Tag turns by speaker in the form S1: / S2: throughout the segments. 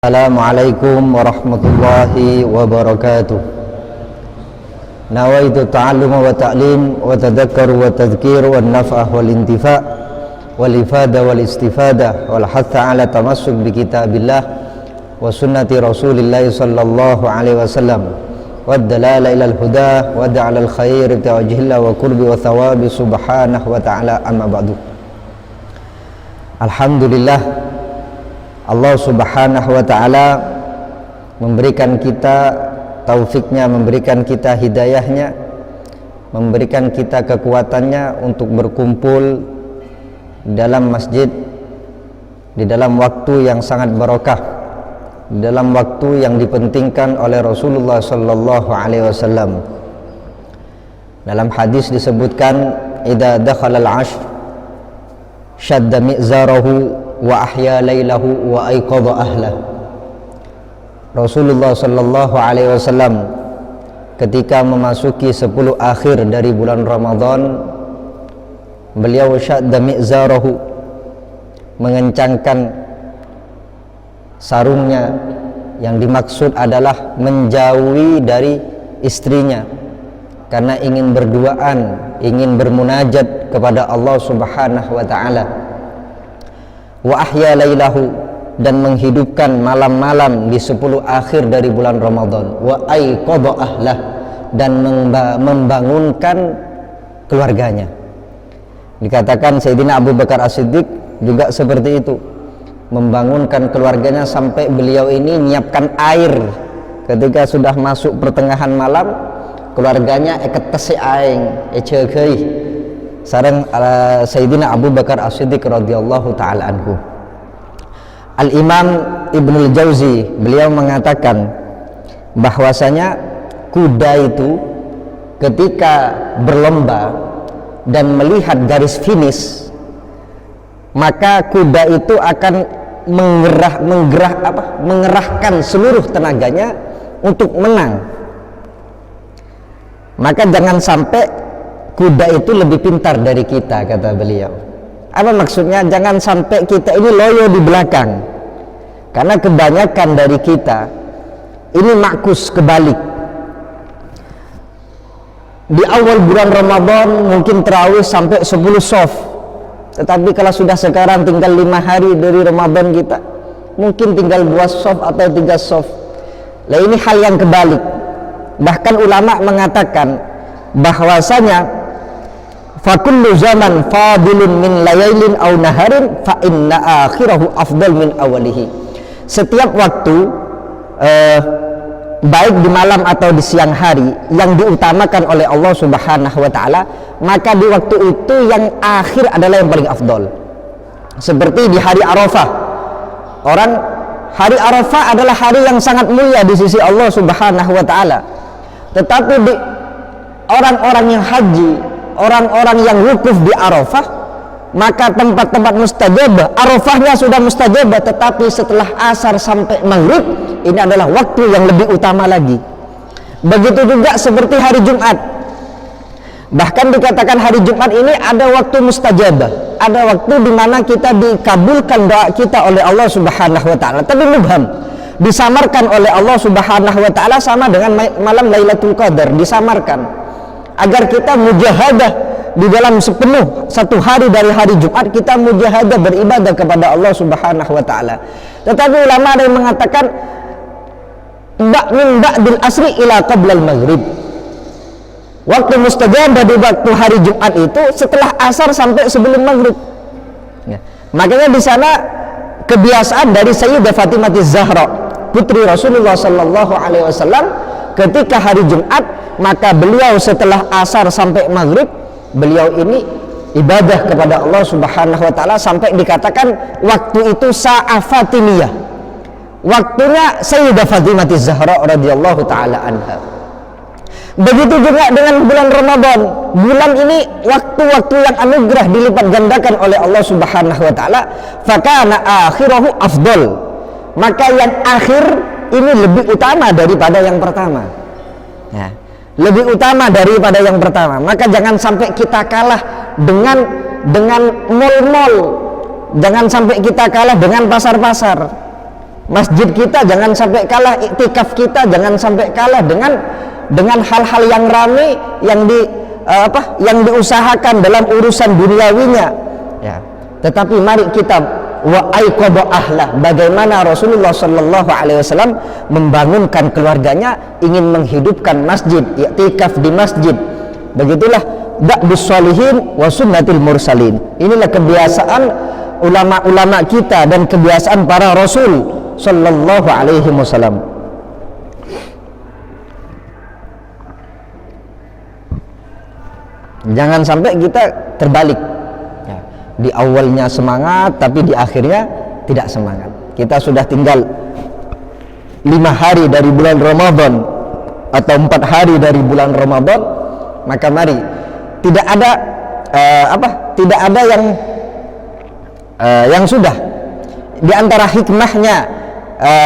S1: Assalamualaikum warahmatullahi wabarakatuh. Nawaitu ta'alluma wa ta'lim wa tadhakkar wa tadhkir wa naf'ah wal intifa' wal ifada wal istifada wal hatha ala tamassuk bi kitabillah wa sunnati rasulillah sallallahu alaihi wasallam wa dalala ila al huda wa da'ala al khair tawajjihla wa qurbi wa thawabi subhanahu wa ta'ala, amma ba'du. Alhamdulillah, Allah subhanahu wa ta'ala memberikan kita taufiknya, memberikan kita hidayahnya, memberikan kita kekuatannya untuk berkumpul dalam masjid di dalam waktu yang sangat barokah, di dalam waktu yang dipentingkan oleh Rasulullah sallallahu alaihi wasallam. Dalam hadis disebutkan, idza dakhala al-'ashr shadda mi'zarahu wa ahya lailahu wa aiqadha ahlah. Rasulullah sallallahu alaihi wasallam ketika memasuki 10 akhir dari bulan Ramadan, beliau syadda mi'zarahu, mengencangkan sarungnya, yang dimaksud adalah menjauhi dari istrinya karena ingin berduaan, ingin bermunajat kepada Allah subhanahu wa ta'ala. Wa ahya lailahu, dan menghidupkan malam-malam di 10 akhir dari bulan Ramadan. Wa aiqadha ahlah, dan membangunkan keluarganya. Dikatakan Sayyidina Abu Bakar As-Siddiq juga seperti itu, membangunkan keluarganya sampai beliau ini nyiapkan air ketika sudah masuk pertengahan malam. Keluarganya eketesi aing eceukeuy sareng Sayyidina Abu Bakar As-Siddiq radhiyallahu ta'ala anhu. Al-Imam Ibnul Jauzi beliau mengatakan bahwasanya kuda itu ketika berlomba dan melihat garis finish, maka kuda itu akan mengerahkan seluruh tenaganya untuk menang. Maka jangan sampai kuda itu lebih pintar dari kita, kata beliau. Apa maksudnya? Jangan sampai kita ini loyo di belakang, karena kebanyakan dari kita ini makus kebalik. Di awal bulan Ramadan mungkin tarawih sampai 10 soft, tetapi kalau sudah sekarang tinggal 5 hari dari Ramadan, kita mungkin tinggal 2 soft atau 3 soft. Nah, ini hal yang kebalik. Bahkan ulama mengatakan bahwasanya fakullu zaman fadilun min layailin aw naharin fa inna akhirahu afdal min awalihi. Setiap waktu baik di malam atau di siang hari yang diutamakan oleh Allah subhanahu wa ta'ala, maka di waktu itu yang akhir adalah yang paling afdal. Seperti di hari Arafah, hari Arafah adalah hari yang sangat mulia di sisi Allah subhanahu wa ta'ala. Tetapi di orang-orang yang haji, orang-orang yang wukuf di Arafah, maka tempat-tempat mustajabah, Arafahnya sudah mustajabah, tetapi setelah asar sampai maghrib, ini adalah waktu yang lebih utama lagi. Begitu juga seperti hari Jumat. Bahkan dikatakan hari Jumat ini ada waktu mustajabah, ada waktu di mana kita dikabulkan doa kita oleh Allah subhanahu wa ta'ala, tapi mubham, disamarkan oleh Allah subhanahu wa ta'ala sama dengan malam Lailatul Qadar, disamarkan agar kita mujahadah di dalam sepenuh satu hari dari hari Jumat, kita mujahadah beribadah kepada Allah subhanahu wa ta'ala. Tetapi ulama ada yang mengatakan min ba'dil asri ila qablal maghrib, waktu mustajabah di waktu hari Jumat itu setelah asar sampai sebelum maghrib ya. Makanya di sana kebiasaan dari Sayyidah Fatimah Zahra, putri Rasulullah sallallahu alaihi wasallam, ketika hari Jumat, maka beliau setelah asar sampai maghrib, beliau ini ibadah kepada Allah subhanahu wa ta'ala sampai dikatakan waktu itu sa'ah Fatimiyah, waktunya Sayyidah Fatimah Zahra radhiyallahu ta'ala anha. Begitu juga dengan bulan Ramadan. Bulan ini waktu-waktu yang anugerah dilipat gandakan oleh Allah subhanahu wa ta'ala. Fakana akhirahu afdal, maka yang akhir ini lebih utama daripada yang pertama ya, lebih utama daripada yang pertama. Maka jangan sampai kita kalah dengan mal-mal, jangan sampai kita kalah dengan pasar-pasar. masjid kita jangan sampai kalah, iktikaf kita jangan sampai kalah dengan hal-hal yang ramai yang diusahakan dalam urusan duniawinya, ya. Tetapi mari kita wa aiqadha ahlah, bagaimana Rasulullah sallallahu alaihi wasallam membangunkan keluarganya ingin menghidupkan masjid, iktikaf di masjid. Begitulah da'bus sholihin wa sunnatil mursalin. Inilah kebiasaan ulama-ulama kita dan kebiasaan para rasul sallallahu alaihi wasallam. Jangan sampai kita terbalik, ya. Di awalnya semangat tapi di akhirnya tidak semangat. Kita sudah tinggal 5 hari dari bulan Ramadan atau 4 hari dari bulan Ramadan, maka mari tidak ada yang sudah di antara hikmahnya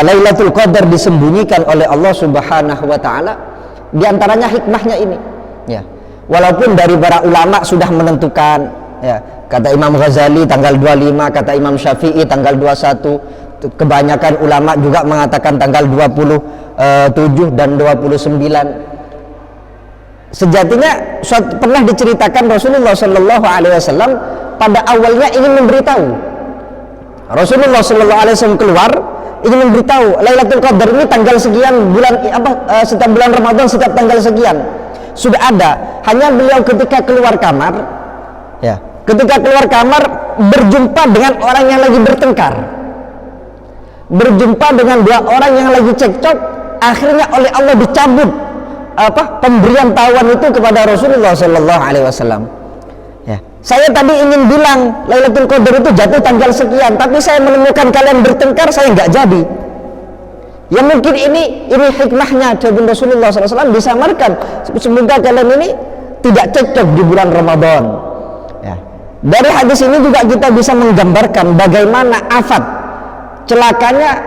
S1: Lailatul Qadar disembunyikan oleh Allah Subhanahu wa taala. Di antaranya hikmahnya ini, ya. Walaupun dari para ulama sudah menentukan, ya, kata Imam Ghazali tanggal 25, kata Imam Syafi'i tanggal 21, kebanyakan ulama juga mengatakan tanggal 27 dan 29. Sejatinya pernah diceritakan Rasulullah Shallallahu Alaihi Wasallam pada awalnya ingin memberitahu. Rasulullah Shallallahu Alaihi Wasallam keluar ingin memberitahu Lailatul Qadar ini tanggal sekian setiap bulan Ramadan setiap tanggal sekian. Sudah ada, hanya beliau ketika keluar kamar, ya, ketika keluar kamar berjumpa dengan orang yang lagi bertengkar, berjumpa dengan 2 orang yang lagi cekcok, akhirnya oleh Allah dicabut pemberian tahuan itu kepada Rasulullah Sallallahu Alaihi Wasallam. Ya, saya tadi ingin bilang Lailatul Qadar itu jatuh tanggal sekian, tapi saya menemukan kalian bertengkar, saya nggak jadi. Ya mungkin ini hikmahnya jawaban Rasulullah SAW disamarkan. Semoga kalian ini tidak cekcok di bulan Ramadan. Ya. Dari hadis ini juga kita bisa menggambarkan bagaimana afat celakanya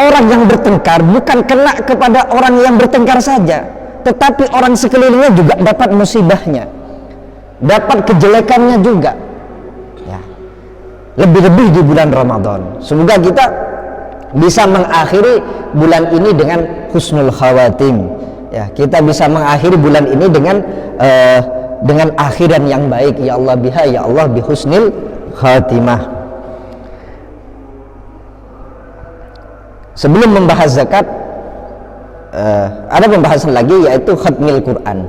S1: orang yang bertengkar bukan kena kepada orang yang bertengkar saja, tetapi orang sekelilingnya juga dapat musibahnya, dapat kejelekannya juga. Ya. Lebih-lebih di bulan Ramadan. Semoga kita bisa mengakhiri bulan ini dengan husnul khawatim, ya. Kita bisa mengakhiri bulan ini dengan akhiran yang baik, ya Allah biha, ya Allah bi husnil khatimah. Sebelum membahas zakat, ada pembahasan lagi, yaitu khatmil Quran.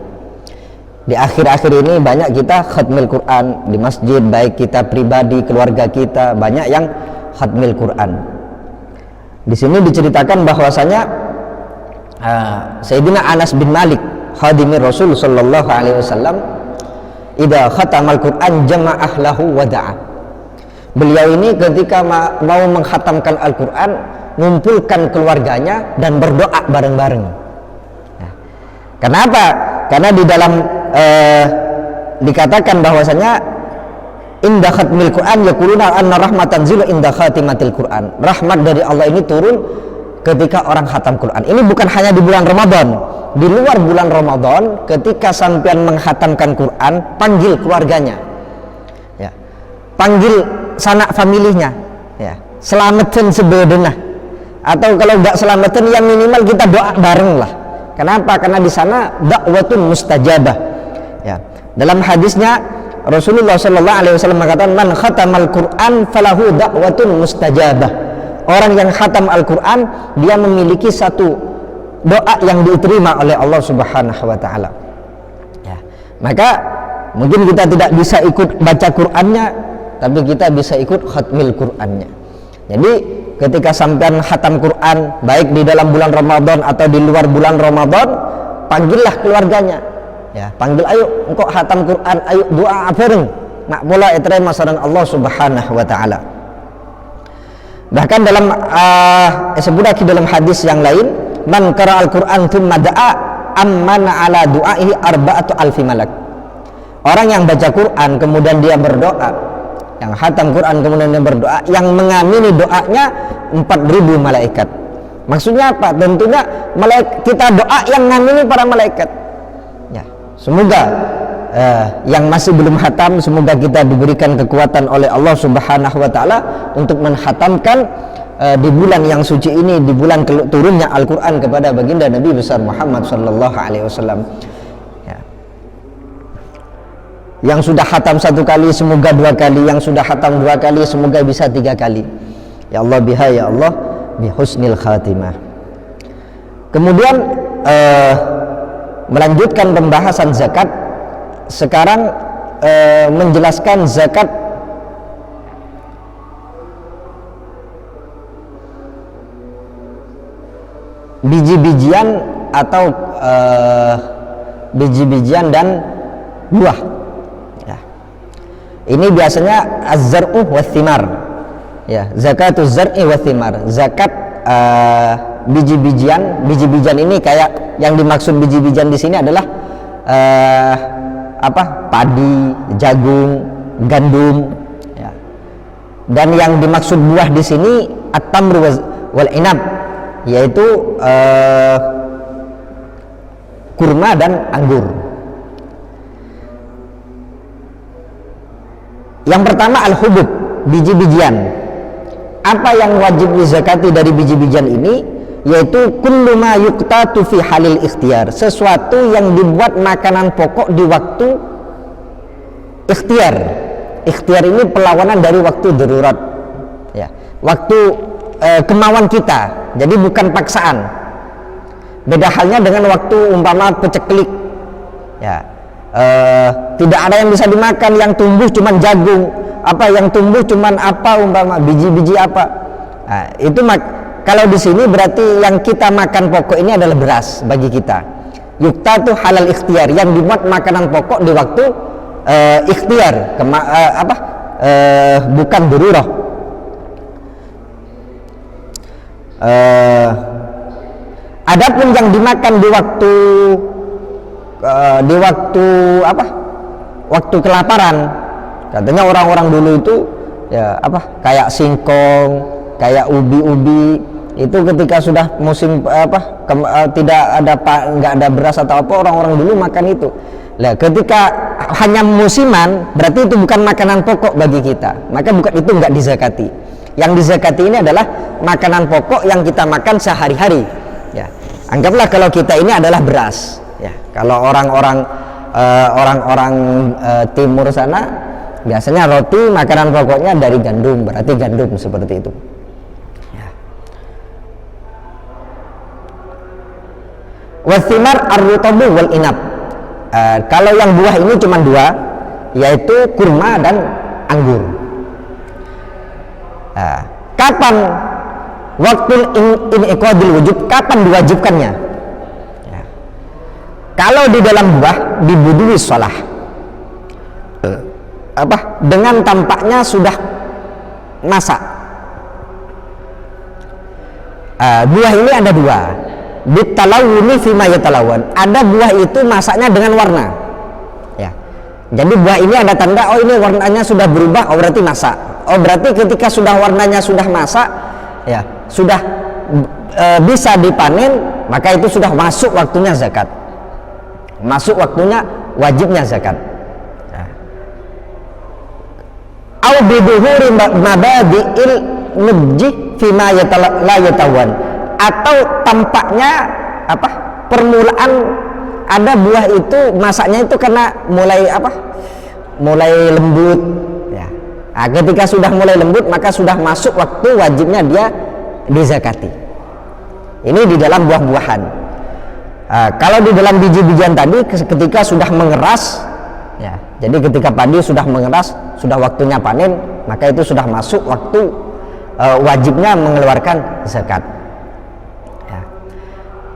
S1: Di akhir-akhir ini banyak kita khatmil Quran di masjid, baik kita pribadi, keluarga kita, banyak yang khatmil Quran. Di sini diceritakan bahwasanya Sayyidina Anas bin Malik khadimir Rasul sallallahu alaihi wasallam idza khatamal Quran jama'ah lahu wada'a. Beliau ini ketika mau mengkhatamkan Al-Quran mengumpulkan keluarganya dan berdoa bareng-bareng. Nah, kenapa? Karena di dalam dikatakan bahwasanya inda khatmil Quran yaquluna anna rahmatan zilu inda khatimatil Quran. Rahmat dari Allah ini turun ketika orang khatam Quran. Ini bukan hanya di bulan Ramadan, di luar bulan Ramadan ketika sampean menghatamkan Quran, panggil keluarganya, ya, panggil sanak familinya, ya, selamatin sebedenah, atau kalau enggak selamatin ya minimal kita doa bareng lah. Kenapa? Karena di sana dakwatun mustajabah, ya. Dalam hadisnya Rasulullah Sallallahu Alaihi Wasallam mengatakan man khatamal Quran falahu da'watun mustajabah. Orang yang khatam Al-Quran dia memiliki satu doa yang diterima oleh Allah Subhanahu Wa Taala. Ya. Maka mungkin kita tidak bisa ikut baca Qurannya, tapi kita bisa ikut khatmil Qurannya. Jadi ketika sampean khatam Quran baik di dalam bulan Ramadan atau di luar bulan Ramadan, panggillah keluarganya. Ya, panggil, ayo engkau khatam Quran, ayo doa bareng, nak pola etrema sareng Allah Subhanahu wa taala. Bahkan dalam sebutake dalam hadis yang lain, man qara'al Quran tsumma da'a ammana ala du'aihi arba'atu alfi malak. Orang yang baca Quran kemudian dia berdoa, yang khatam Quran kemudian dia berdoa, yang mengamini doanya 4.000 malaikat. Maksudnya apa? Tentunya kita doa yang ngamini para malaikat. Semoga yang masih belum khatam, semoga kita diberikan kekuatan oleh Allah Subhanahu wa taala untuk menghatamkan di bulan yang suci ini, di bulan turunnya Al-Quran kepada baginda Nabi besar Muhammad sallallahu alaihi wasallam. Ya. Yang sudah khatam 1 kali semoga 2 kali, yang sudah khatam 2 kali semoga bisa 3 kali. Ya Allah biha ya Allah bi husnil khatimah. Kemudian melanjutkan pembahasan zakat. Sekarang menjelaskan zakat biji-bijian atau biji-bijian dan buah. Ya. Ini biasanya az-zar'u wath-thimar. Ya, zakatuz zar'i wath-thimar. Zakat biji-bijian. Biji-bijian ini kayak yang dimaksud biji-bijian di sini adalah padi, jagung, gandum. Ya. Dan yang dimaksud buah di sini at-tamr wal inab, yaitu kurma dan anggur. Yang pertama al-hubub, biji-bijian. Apa yang wajib dizakati dari biji-bijian ini? Yaitu kullu ma yuqtatu fi halil ikhtiyar, sesuatu yang dibuat makanan pokok di waktu ikhtiar. Ikhtiar ini perlawanan dari waktu darurat, ya, waktu kemauan kita, jadi bukan paksaan. Beda halnya dengan waktu umpama peceklik, ya, tidak ada yang bisa dimakan, yang tumbuh cuman jagung, yang tumbuh cuman umpama biji-biji apa. Nah, itu kalau di sini berarti yang kita makan pokok ini adalah beras bagi kita. Yuktatu halal ikhtiar, yang dibuat makanan pokok di waktu ikhtiar, bukan darurah. Adapun yang dimakan di waktu kelaparan, katanya orang-orang dulu itu ya kayak singkong, kayak ubi-ubi, itu ketika sudah musim nggak ada beras atau apa, orang-orang dulu makan itu. Nah, ketika hanya musiman, berarti itu bukan makanan pokok bagi kita, maka itu nggak dizakati. Yang dizakati ini adalah makanan pokok yang kita makan sehari-hari. Ya, anggaplah kalau kita ini adalah beras. Ya, kalau orang-orang timur sana biasanya roti makanan pokoknya dari gandum, berarti gandum seperti itu. Wathimar ar-rutabu wal inab. Kalau yang buah ini cuma 2, yaitu kurma dan anggur. Kapan waktu inqadil wujub, kapan diwajibkannya? Ya. Kalau di dalam buah dibudui shalah, dengan tampaknya sudah masak. Buah ini ada 2. Bitalawuni fima yatalawan, ada buah itu masaknya dengan warna, ya. Jadi buah ini ada tanda, oh ini warnanya sudah berubah, oh berarti masak. Oh berarti ketika sudah warnanya sudah masak, ya, sudah bisa dipanen, maka itu sudah masuk waktunya zakat, masuk waktunya wajibnya zakat. Au biduhuri mabadi'il nubji fima yatatawan, atau tampaknya permulaan ada buah itu masaknya itu karena mulai lembut, ya. Nah, ketika sudah mulai lembut maka sudah masuk waktu wajibnya dia dizakati. Ini di dalam buah-buahan. Kalau di dalam biji-bijian tadi ketika sudah mengeras, ya, jadi ketika padi sudah mengeras, sudah waktunya panen, maka itu sudah masuk waktu wajibnya mengeluarkan zakat.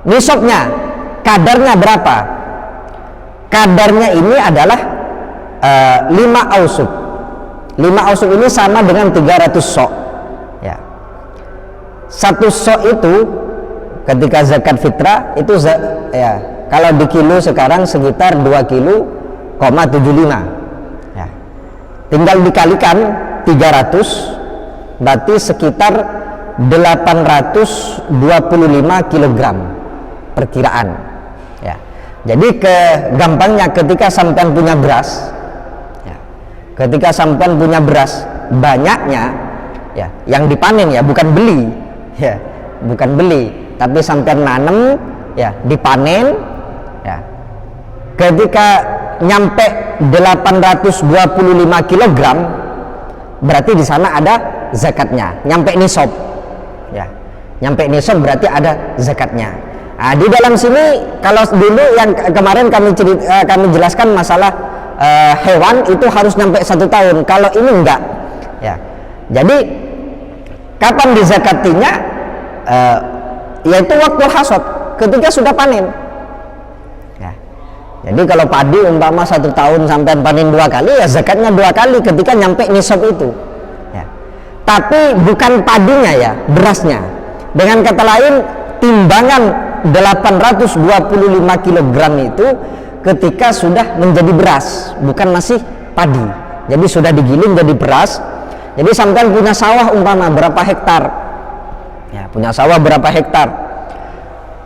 S1: Nisabnya, kadarnya berapa? Kadarnya ini adalah 5 ausub. 5 ausub ini sama dengan 300 sok. Ya. 1 sok itu ketika zakat fitrah itu ya, kalau di kilo sekarang sekitar 2,75 kg. Ya. Tinggal dikalikan 300, berarti sekitar 825 kg. Perkiraan, ya. Jadi gampangnya ketika sampean punya beras, ya, ketika sampean punya beras banyaknya, ya, yang dipanen ya, bukan beli ya, bukan beli, tapi sampai nanam ya, dipanen ya. Ketika nyampe 825 kg berarti di sana ada zakatnya, nyampe nisab ya, nyampe nisab berarti ada zakatnya. Nah, di dalam sini kalau dulu yang kemarin kami jelaskan masalah hewan itu harus nyampe 1 tahun, kalau ini enggak ya. Jadi kapan dizakatinya? Yaitu waktu hasad, ketika sudah panen ya. Jadi kalau padi umpama 1 tahun sampai panen 2 kali ya, zakatnya 2 kali ketika nyampe nisab itu ya. Tapi bukan padinya ya, berasnya. Dengan kata lain, timbangan 825 kg itu ketika sudah menjadi beras, bukan masih padi. Jadi sudah digiling jadi beras. Jadi sampean punya sawah umpama berapa hektar ya, punya sawah berapa hektar,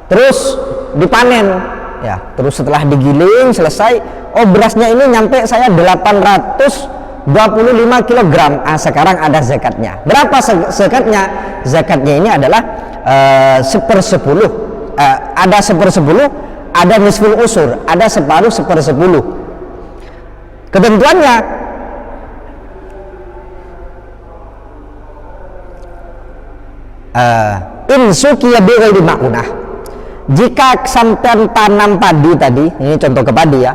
S1: terus dipanen ya, terus setelah digiling selesai, oh berasnya ini nyampe saya 825 kg. Sekarang ada zakatnya. Berapa zakatnya? Zakatnya ini adalah 1/10. Ada 1/10, ada nisful usur, ada separuh 1/10. Ketentuannya insukiya bighairi ma'unah. Jika sampean tanam padi tadi, ini contoh ke padi ya.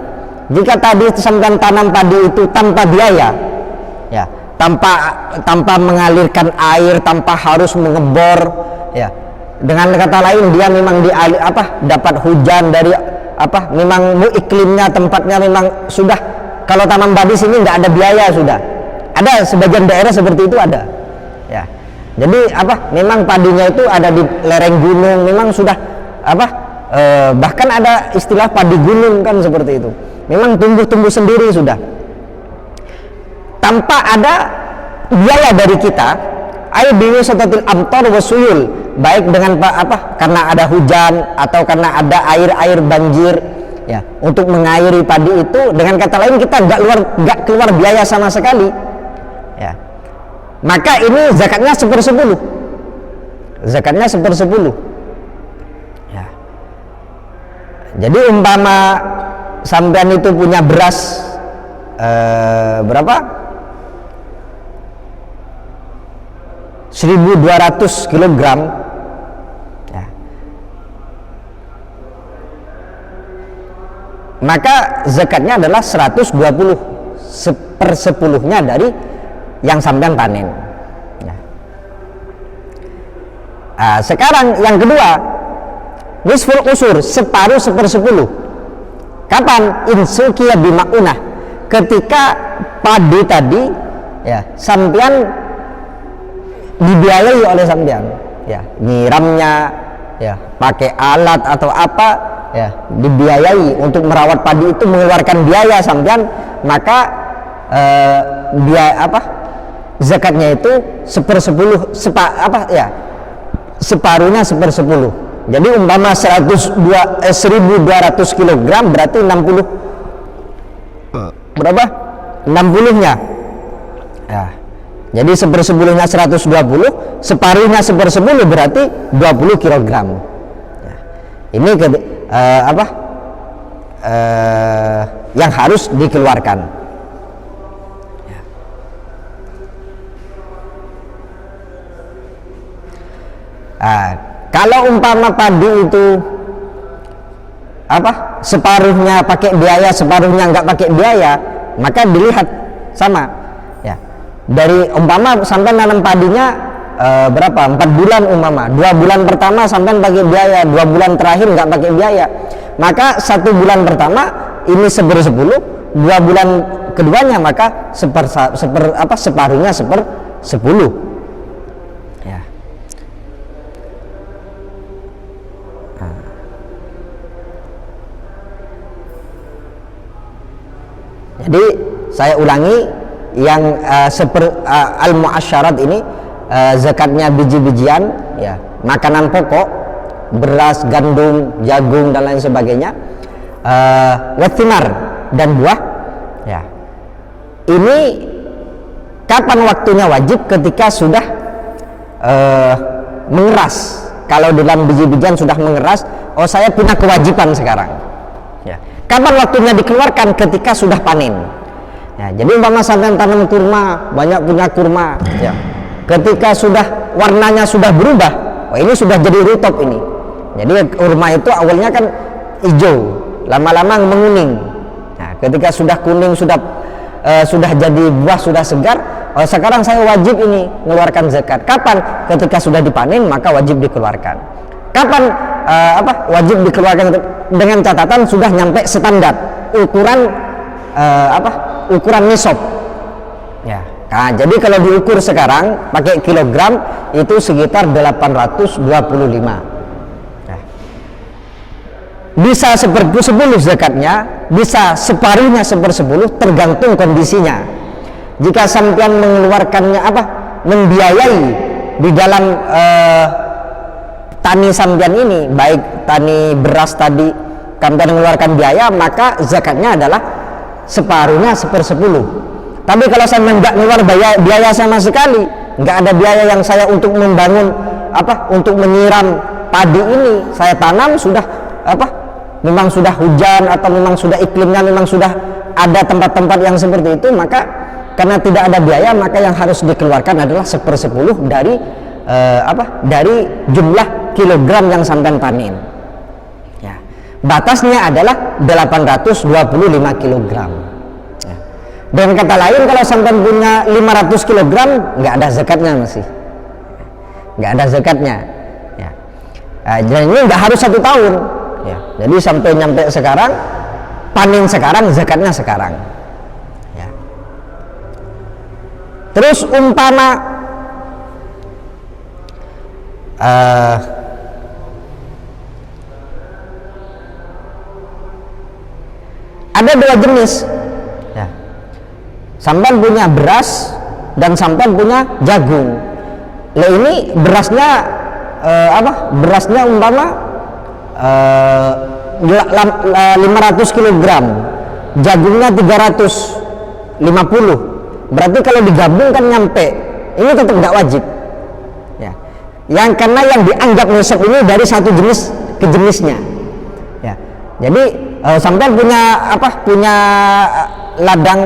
S1: Jika tadi sampean tanam padi itu tanpa biaya ya, tanpa mengalirkan air, tanpa harus mengebor ya. Dengan kata lain, dia memang dapat hujan dari memang iklimnya, tempatnya memang sudah, kalau tanam padi sini nggak ada biaya, sudah ada sebagian daerah seperti itu ada ya. Jadi memang padinya itu ada di lereng gunung, memang sudah bahkan ada istilah padi gunung kan, seperti itu. Memang tumbuh sendiri sudah, tanpa ada biaya dari kita. Air biwasatatil amtar wasuyul, baik dengan karena ada hujan atau karena ada air banjir ya, untuk mengairi padi itu. Dengan kata lain, kita nggak keluar biaya sama sekali ya. Maka ini zakatnya 1/10, zakatnya 1/10 ya. Jadi umpama sampean itu punya beras berapa? 1.200 kg ya. Maka zakatnya adalah 120, 1/10-nya dari yang sampean panen ya. Sekarang yang kedua, nisful usur, separuh 1/10. Kapan? Insukiya bima'unah, ketika padi tadi ya, sampean dibiayai oleh sampean ya, nyiramnya ya, pakai alat atau apa ya, dibiayai untuk merawat padi itu, mengeluarkan biaya sampean. Maka zakatnya itu 1/10, separuhnya 1/10. Jadi umpama 1.200 kg berarti 60 berapa? 60-nya ya. Jadi 1/10-nya 120, separuhnya 1/10 berarti 20 kg ya. Ini yang harus dikeluarkan ya. Kalau umpama padi itu separuhnya pakai biaya, separuhnya nggak pakai biaya, maka dilihat sama ya. Dari umpama sampai nanam padinya berapa? 4 bulan umpama, 2 bulan pertama sampai pakai biaya, 2 bulan terakhir nggak pakai biaya, maka 1 bulan pertama ini 1/10, 2 bulan keduanya maka separuhnya 1/10 ya. Jadi saya ulangi, yang al-mu'asyarat ini zakatnya biji-bijian ya, makanan pokok, beras, gandum, jagung dan lain sebagainya, wathimar dan buah ya. Ini kapan waktunya wajib? Ketika sudah mengeras. Kalau dalam biji-bijian sudah mengeras, oh saya punya kewajiban sekarang. Ya. Kapan waktunya dikeluarkan? Ketika sudah panen. Ya, jadi umpama sampai tanam kurma, banyak punya kurma. Ya. Ketika sudah warnanya sudah berubah, oh ini sudah jadi rutop ini. Jadi kurma itu awalnya kan hijau, lama-lama menguning. Nah, ketika sudah kuning, sudah jadi buah, sudah segar, oh sekarang saya wajib ini mengeluarkan zakat. Kapan? Ketika sudah dipanen maka wajib dikeluarkan. Kapan wajib dikeluarkan? Dengan catatan sudah nyampe standar ukuran ukuran nisab. Ya. Nah, jadi kalau diukur sekarang pakai kilogram itu sekitar 825. Ya. Bisa 1/10 zakatnya, bisa separuhnya 1/10 tergantung kondisinya. Jika sampean mengeluarkannya membiayai di dalam tani sampean ini, baik tani beras tadi, sampean mengeluarkan biaya, maka zakatnya adalah separuhnya 1/10. Tapi kalau saya nggak ngeluar biaya sama sekali, nggak ada biaya yang saya untuk membangun untuk menyiram padi ini, saya tanam sudah memang sudah hujan atau memang sudah iklimnya memang sudah ada tempat-tempat yang seperti itu, maka karena tidak ada biaya maka yang harus dikeluarkan adalah 1/10 dari dari jumlah kilogram yang sampean panen. Ya. Batasnya adalah 825 kilogram. Dan kata lain kalau sampai punya 500 kg nggak ada zakatnya, masih nggak ada zakatnya ya. Jadi ini nggak harus 1 tahun ya. Jadi sampai nyampe sekarang, panen sekarang, zakatnya sekarang ya. Terus umpama ada 2 jenis. Sampan punya beras dan sampan punya jagung. Lah ini berasnya berasnya umpama 500 kg, jagungnya 350. Berarti kalau digabung kan nyampe. Ini tetap nggak wajib. Ya. Yang karena yang dianggap nisab ini dari satu jenis ke jenisnya. Ya. Jadi sampai punya punya ladang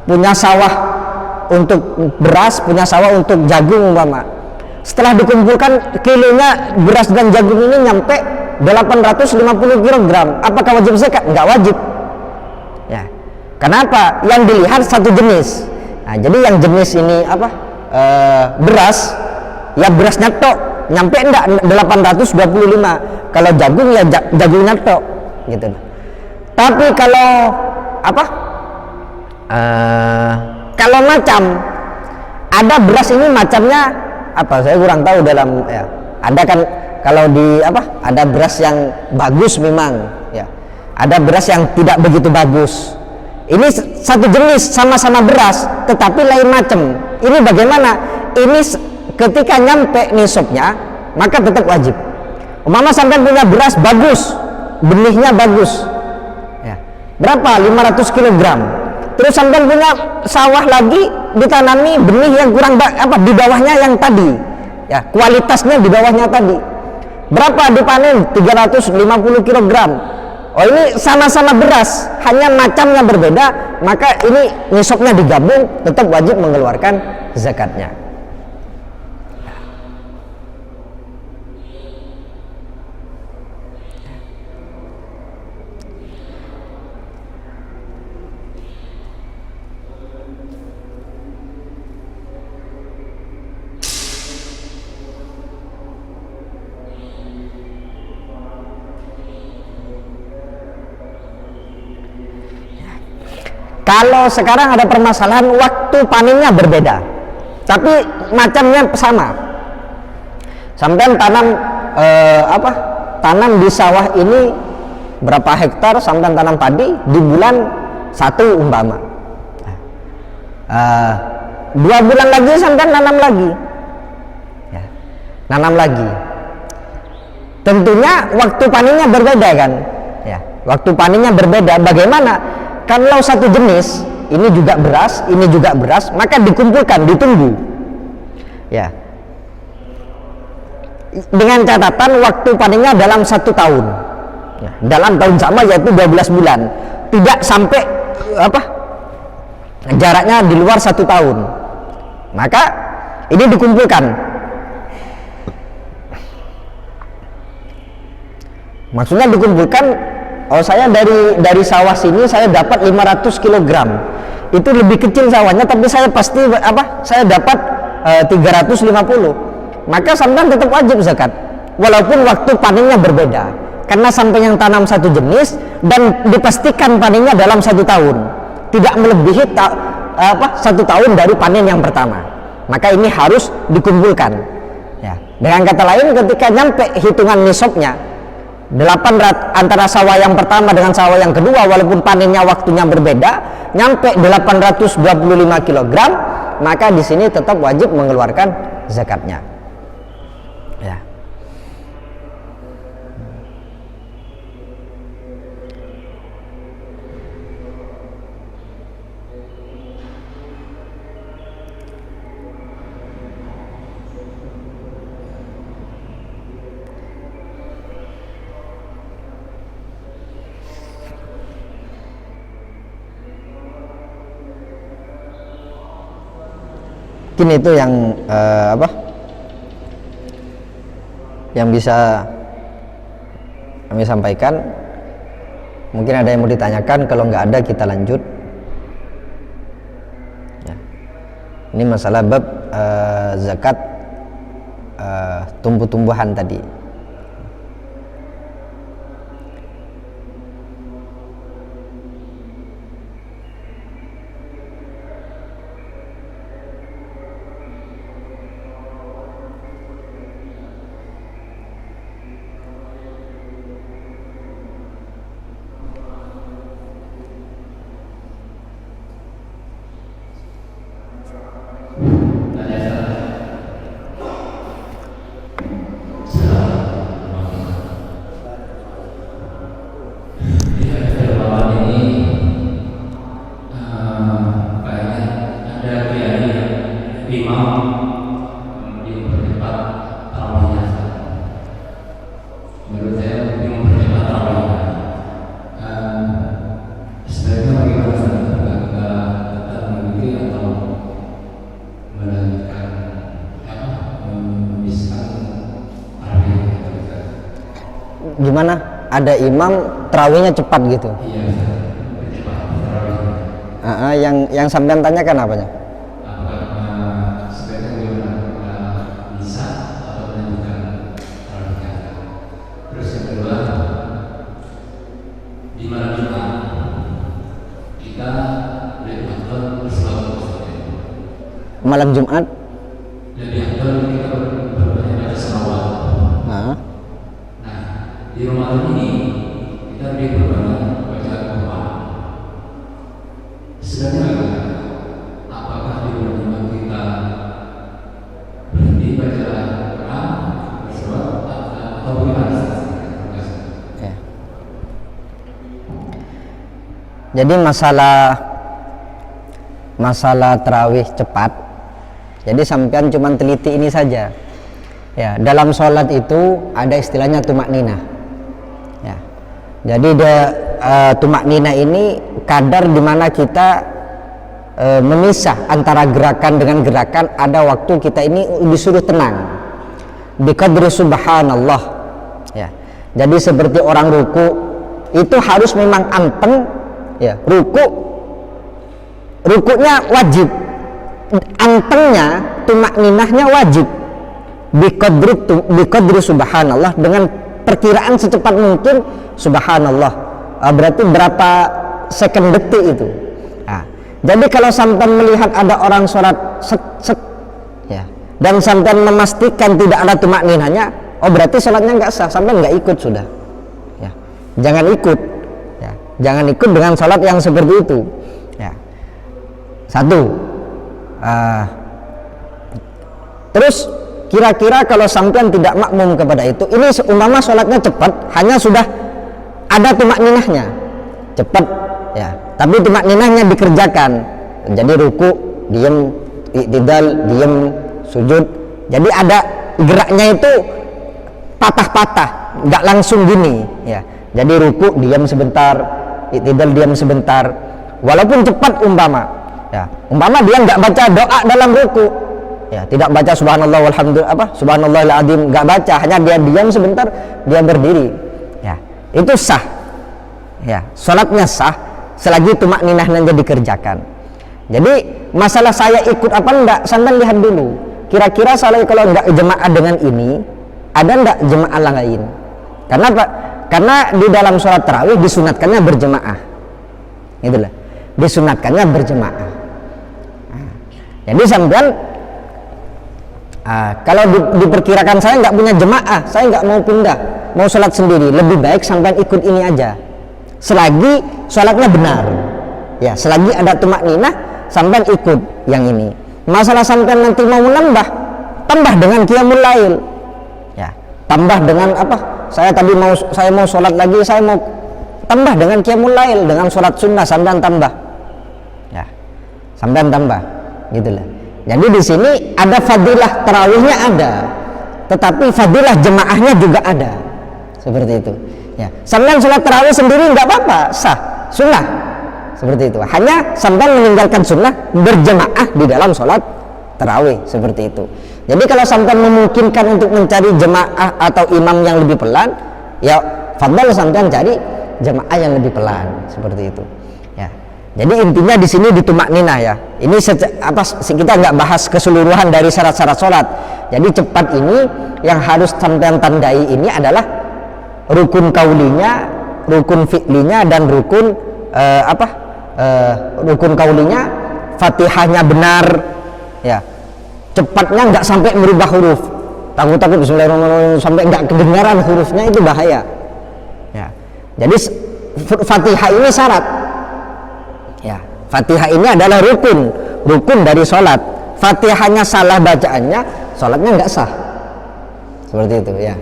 S1: punya sawah untuk beras, punya sawah untuk jagung umpama. Setelah dikumpulkan kilonya beras dan jagung ini nyampe 850 kg. Apakah wajib zakat? Enggak wajib. Ya. Kenapa? Yang dilihat satu jenis. Nah, jadi yang jenis ini beras, ya berasnya tok nyampe enggak 825. Kalau jagung ya jagungnya tok gitu. Tapi kalau kalau macam ada beras ini macamnya saya kurang tahu dalam ya. Ada kan kalau di ada beras yang bagus memang ya. Ada beras yang tidak begitu bagus. Ini satu jenis, sama-sama beras tetapi lain macam. Ini bagaimana? Ini ketika nyampe nisabnya maka tetap wajib. Umpama sampai punya beras bagus, benihnya bagus. Ya. Berapa? 500 kg. Terus sampai punya sawah lagi ditanami benih yang kurang di bawahnya yang tadi ya, kualitasnya di bawahnya tadi. Berapa dipanen? 350 kg. Oh ini sama-sama beras, hanya macamnya berbeda, maka ini nisabnya digabung, tetap wajib mengeluarkan zakatnya. Kalau sekarang ada permasalahan waktu panennya berbeda, tapi macamnya sama. Sampai tanam tanam di sawah ini berapa hektar, sampai tanam padi di bulan 1 umpama. 2 bulan lagi sampai nanam lagi. Ya, nanam lagi. Tentunya waktu panennya berbeda kan? Ya, waktu panennya berbeda. Bagaimana? Kalau satu jenis, ini juga beras, maka dikumpulkan, ditunggu. Ya. dengan catatan waktu panennya dalam 1 tahun, ya, dalam tahun sama yaitu 12 bulan, tidak sampai jaraknya di luar 1 tahun. Maka ini dikumpulkan. Maksudnya dikumpulkan, oh saya dari sawah sini saya dapat 500 kg. Itu lebih kecil sawahnya, tapi saya pasti saya dapat 350. Maka sampean tetap wajib zakat walaupun waktu panennya berbeda, karena sampai yang tanam satu jenis dan dipastikan panennya dalam 1 tahun, tidak melebihi 1 tahun dari panen yang pertama. Maka ini harus dikumpulkan, ya. Dengan kata lain, ketika nyampe hitungan nisabnya 800 antara sawah yang pertama dengan sawah yang kedua, walaupun panennya waktunya berbeda, nyampe 825 kg, maka di sini tetap wajib mengeluarkan zakatnya, ya. Mungkin itu yang yang bisa kami sampaikan. Mungkin ada yang mau ditanyakan, kalau nggak ada kita lanjut, ya. Ini masalah bab zakat tumbuh-tumbuhan tadi. Gimana? Ada imam terawihnya cepat gitu? Iya. Yang sampean tanyakan apanya?
S2: Terus yang kedua, di malam Jumat kita lebih afdal berselawat.
S1: Malam Jumat
S2: lebih afdal kita berbanyak baca selawat. Di Ramadan ini kita lebih berbanyak baca Al-Quran. Sebenarnya apakah di bulan Jumat kita berhenti baca Al-Quran, berselawat, atau bagaimana?
S1: ya. Jadi masalah tarawih cepat, jadi sampean cuma teliti ini saja, ya. Dalam sholat itu ada istilahnya tumak ninah, ya. Jadi tumak ninah ini kadar dimana kita memisah antara gerakan dengan gerakan. Ada waktu kita ini disuruh tenang, biqadri subhanallah, ya. Jadi seperti orang ruku itu harus memang anteng, ya. Rukunya wajib, antengnya, tumak ninahnya wajib, biqadri subhanallah, dengan perkiraan secepat mungkin subhanallah. Berarti berapa second detik itu. Nah, jadi kalau sampai melihat ada orang sholat set, ya, dan sampai memastikan tidak ada tumak ninahnya, oh berarti sholatnya nggak sah, sampai nggak ikut sudah, ya. Jangan ikut, ya. Jangan ikut dengan sholat yang seperti itu, ya. Satu. Terus kira-kira kalau sampean tidak makmum kepada itu, ini seumpama sholatnya cepat, hanya sudah ada tumak ninahnya cepat, ya, tapi tumak ninahnya dikerjakan. Jadi ruku diem, i'tidal diem, sujud, jadi ada geraknya itu patah-patah, nggak langsung gini ya. Jadi ruku diam sebentar, i'tidal diam sebentar, walaupun cepat umpama ya, umpama dia nggak baca doa dalam ruku ya, tidak baca subhanallah walhamdulillah subhanallahil adzim, nggak baca, hanya dia diam sebentar, dia berdiri ya, itu sah ya, sholatnya sah selagi tumakninahnya dikerjakan. Jadi masalah saya ikut apa enggak, sampai lihat dulu kira-kira saya kalau enggak jemaah dengan ini, ada enggak jemaah lain. Karena apa? Karena di dalam sholat tarawih disunatkannya berjemaah, itulah disunatkannya berjemaah. Jadi sampean kalau diperkirakan saya nggak punya jemaah, saya nggak mau pindah, mau sholat sendiri, lebih baik sampean ikut ini aja selagi sholatnya benar ya, selagi ada tumakninah sampean ikut yang ini. Masalah sampean nanti mau menambah, tambah dengan qiyamul lail ya, tambah dengan apa, saya mau sholat lagi, saya mau tambah dengan qiyamul lail, dengan sholat sunnah sampean tambah ya, sampean tambah gitulah. Jadi di sini ada fadilah tarawihnya ada, tetapi fadilah jemaahnya juga ada, seperti itu ya. Sampean sholat tarawih sendiri nggak apa-apa, sah, sunnah, seperti itu. Hanya sampean meninggalkan sunnah berjemaah di dalam sholat tarawih, seperti itu. Jadi kalau sampean memungkinkan untuk mencari jemaah atau imam yang lebih pelan, ya fadhal sampean cari jemaah yang lebih pelan, seperti itu ya. Jadi intinya di sini ditumakninah ya. Ini kita nggak bahas keseluruhan dari syarat-syarat sholat. Jadi cepat ini yang harus sampean tandai ini adalah rukun kaulinya, rukun fi'linya, dan rukun rukun kaulinya, fatihahnya benar ya, cepatnya nggak sampai merubah huruf, takut bismillahirrahmanirrahim sampai nggak kedengaran hurufnya, itu bahaya ya. Jadi fatihah ini syarat ya, fatihah ini adalah rukun dari sholat. Fatihahnya salah bacaannya, sholatnya nggak sah, seperti itu ya.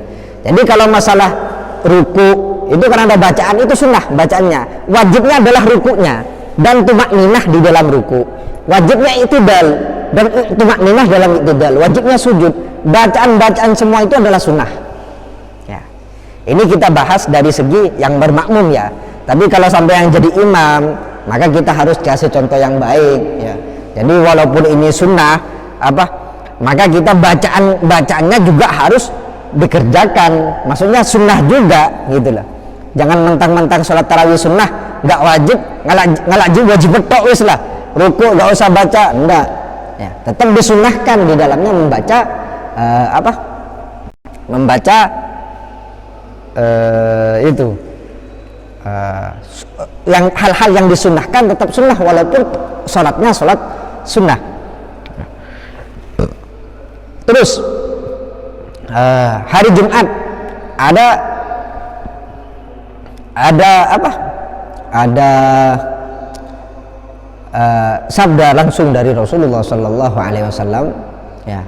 S1: Jadi kalau masalah ruku itu karena ada bacaan, itu sunnah bacaannya, wajibnya adalah rukunya dan tumakninah di dalam ruku, wajibnya i'tidal dan tumakninah dalam i'tidal, wajibnya sujud. Bacaan semua itu adalah sunnah ya. Ini kita bahas dari segi yang bermakmum ya. Tapi kalau sampai yang jadi imam, maka kita harus kasih contoh yang baik ya. Jadi walaupun ini sunnah maka kita bacaannya juga harus dikerjakan, maksudnya sunnah juga gitu loh. Jangan mentang-mentang sholat tarawih sunnah nggak wajib, wajib betok wis lah, ruku nggak usah baca, enggak ya, tetap disunnahkan di dalamnya membaca yang hal-hal yang disunnahkan tetap sunnah, walaupun sholatnya sholat sunnah. Terus hari Jumat ada sabda langsung dari Rasulullah Sallallahu Alaihi Wasallam ya.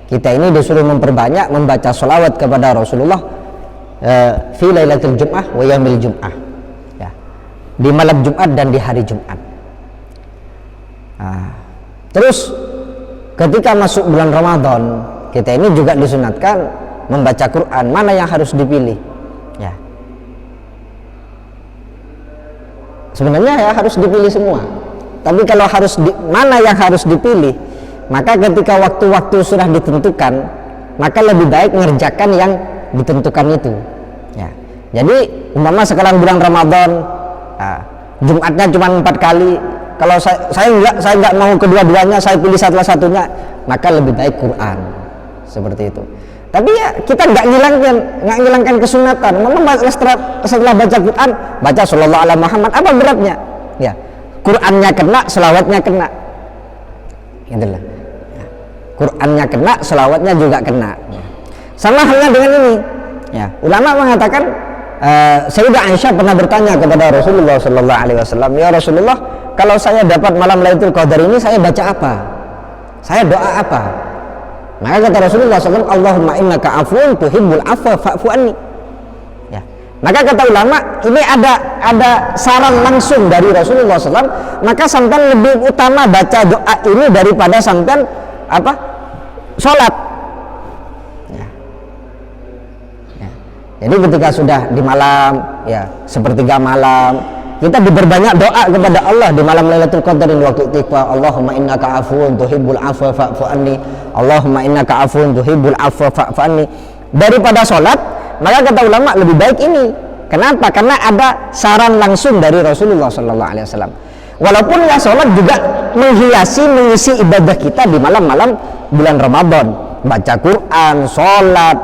S1: Kita ini disuruh memperbanyak membaca sholawat kepada Rasulullah fi lailatul Jum'ah wa yaumil Jum'ah ya, di malam Jumat dan di hari Jumat. Terus ketika masuk bulan Ramadan, kita ini juga disunatkan membaca Quran. Mana yang harus dipilih ya, sebenarnya ya harus dipilih semua, tapi kalau mana yang harus dipilih, maka ketika waktu-waktu sudah ditentukan, maka lebih baik mengerjakan yang ditentukan itu ya. Jadi umpama sekarang bulan Ramadan, Jumatnya cuma 4 kali, kalau saya nggak mau kedua-duanya, saya pilih salah satunya, maka lebih baik Quran, seperti itu. Tapi ya kita nggak ngilangkan kesunatan. Memang setelah baca Quran, baca Shallallahu Alaihi Muhammad, apa beratnya ya, Qurannya kena, selawatnya kena, itulah ya. Qurannya kena, selawatnya juga kena ya. Sama halnya dengan ini ya, ulama mengatakan Sayyidah Aisyah pernah bertanya kepada Rasulullah Sallallahu Alaihi Wasallam, ya Rasulullah, kalau saya dapat malam Lailatul Qadar ini, saya baca apa? Saya doa apa? Maka kata Rasulullah SAW, Allahumma innaka afuun tuhibbul afwa fa'fu anni ya. Maka kata ulama, ini ada saran langsung dari Rasulullah SAW, maka sampai lebih utama baca doa ini daripada sampai sholat ya. Jadi ketika sudah di malam, ya sepertiga malam, kita diperbanyak doa kepada Allah di malam Lailatul Qadar ini waktu itikaf. Allahumma innaka afuwun tuhibbul afwa fa'fu anni. Allahumma innaka afuwun tuhibbul afwa fa'fu anni. Daripada sholat, maka kata ulama lebih baik ini. Kenapa? Karena ada saran langsung dari Rasulullah Sallallahu Alaihi Wasallam. Walaupun ya sholat juga mengisi ibadah kita di malam-malam bulan Ramadan, baca Quran, sholat,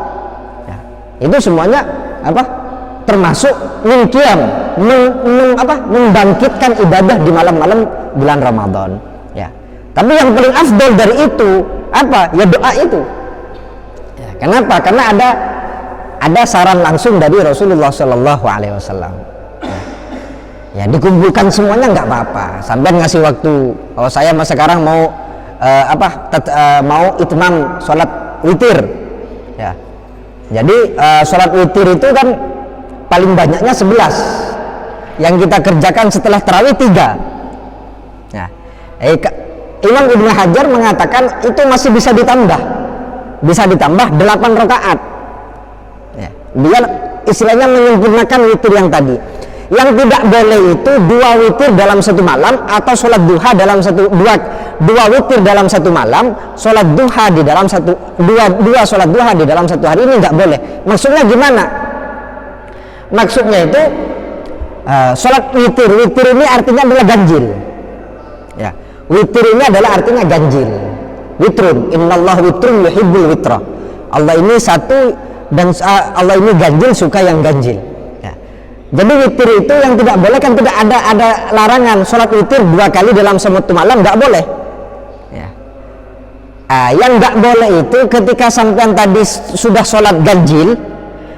S1: ya, itu semuanya apa? Termasuk membangkitkan ibadah di malam-malam bulan Ramadan. Ya. Tapi yang paling afdol dari itu apa? Ya doa itu. Ya, kenapa? Karena ada saran langsung dari Rasulullah Sallallahu Alaihi Wasallam. Ya, dikumpulkan semuanya nggak apa-apa. Sampai ngasih waktu. Oh, saya sekarang mau mau itmam sholat witir. Ya. Jadi sholat witir itu kan paling banyaknya 11. Yang kita kerjakan setelah tarawih 3. Nah, Imam Ibnu Hajar mengatakan itu masih bisa ditambah. Bisa ditambah 8 rakaat. Ya, biar istilahnya menyempurnakan witir yang tadi. Yang tidak boleh itu 2 witir dalam satu malam atau sholat duha dalam dua witir dalam satu malam, sholat duha di dalam dua sholat duha di dalam satu hari, ini nggak boleh. Maksudnya gimana? Maksudnya itu sholat witir ini artinya adalah ganjil. Ya, witir ini adalah artinya ganjil. Witrun, innallah witrun yuhibbul witra. Allah ini satu dan Allah ini ganjil, suka yang ganjil. Jadi witir itu yang tidak boleh, kan tidak ada larangan sholat witir 2 kali dalam satu malam, nggak boleh. Ya. Yang nggak boleh itu ketika sampean tadi sudah sholat ganjil,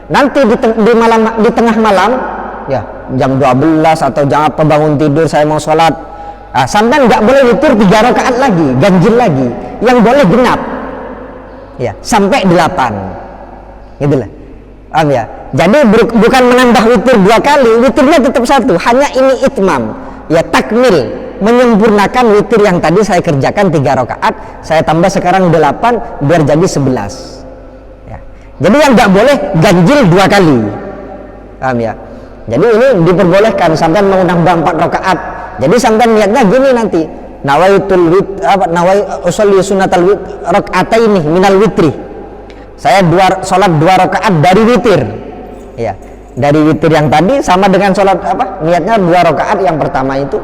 S1: nanti di tengah malam, ya jam 12 atau jam apa bangun tidur saya mau sholat, sampean nggak boleh witir 3 rakaat lagi, ganjil lagi. Yang boleh genap, ya sampai 8, gitulah. Ya. Jadi bukan menambah witir 2 kali, witirnya tetap 1, hanya ini itmam, ya takmil, menyempurnakan witir yang tadi saya kerjakan 3 rakaat, saya tambah sekarang 8 biar jadi 11. Ya. Jadi yang nggak boleh ganjil 2 kali, paham ya? Jadi ini diperbolehkan sampai mau nambah 4 rakaat. Jadi sampai niatnya gini nanti, nawai usolli sunnatal raka'ataini minal witri. Saya sholat 2 rakaat dari witir, ya dari witir yang tadi sama dengan sholat niatnya 2 rakaat yang pertama itu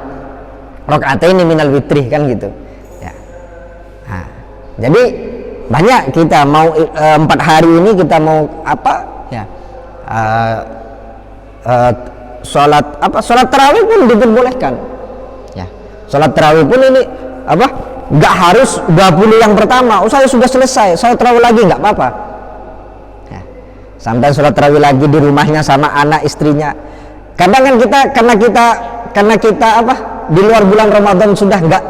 S1: rakaat ini minal witri, kan gitu ya. Nah, jadi banyak kita mau 4 hari ini kita mau ya sholat tarawih pun diperbolehkan ya. Sholat tarawih pun ini nggak harus 20 yang pertama, saya sudah selesai, saya tarawih lagi nggak apa-apa ya. Sampai sholat tarawih lagi di rumahnya sama anak istrinya. Kadang kan karena kita di luar bulan Ramadan sudah nggak,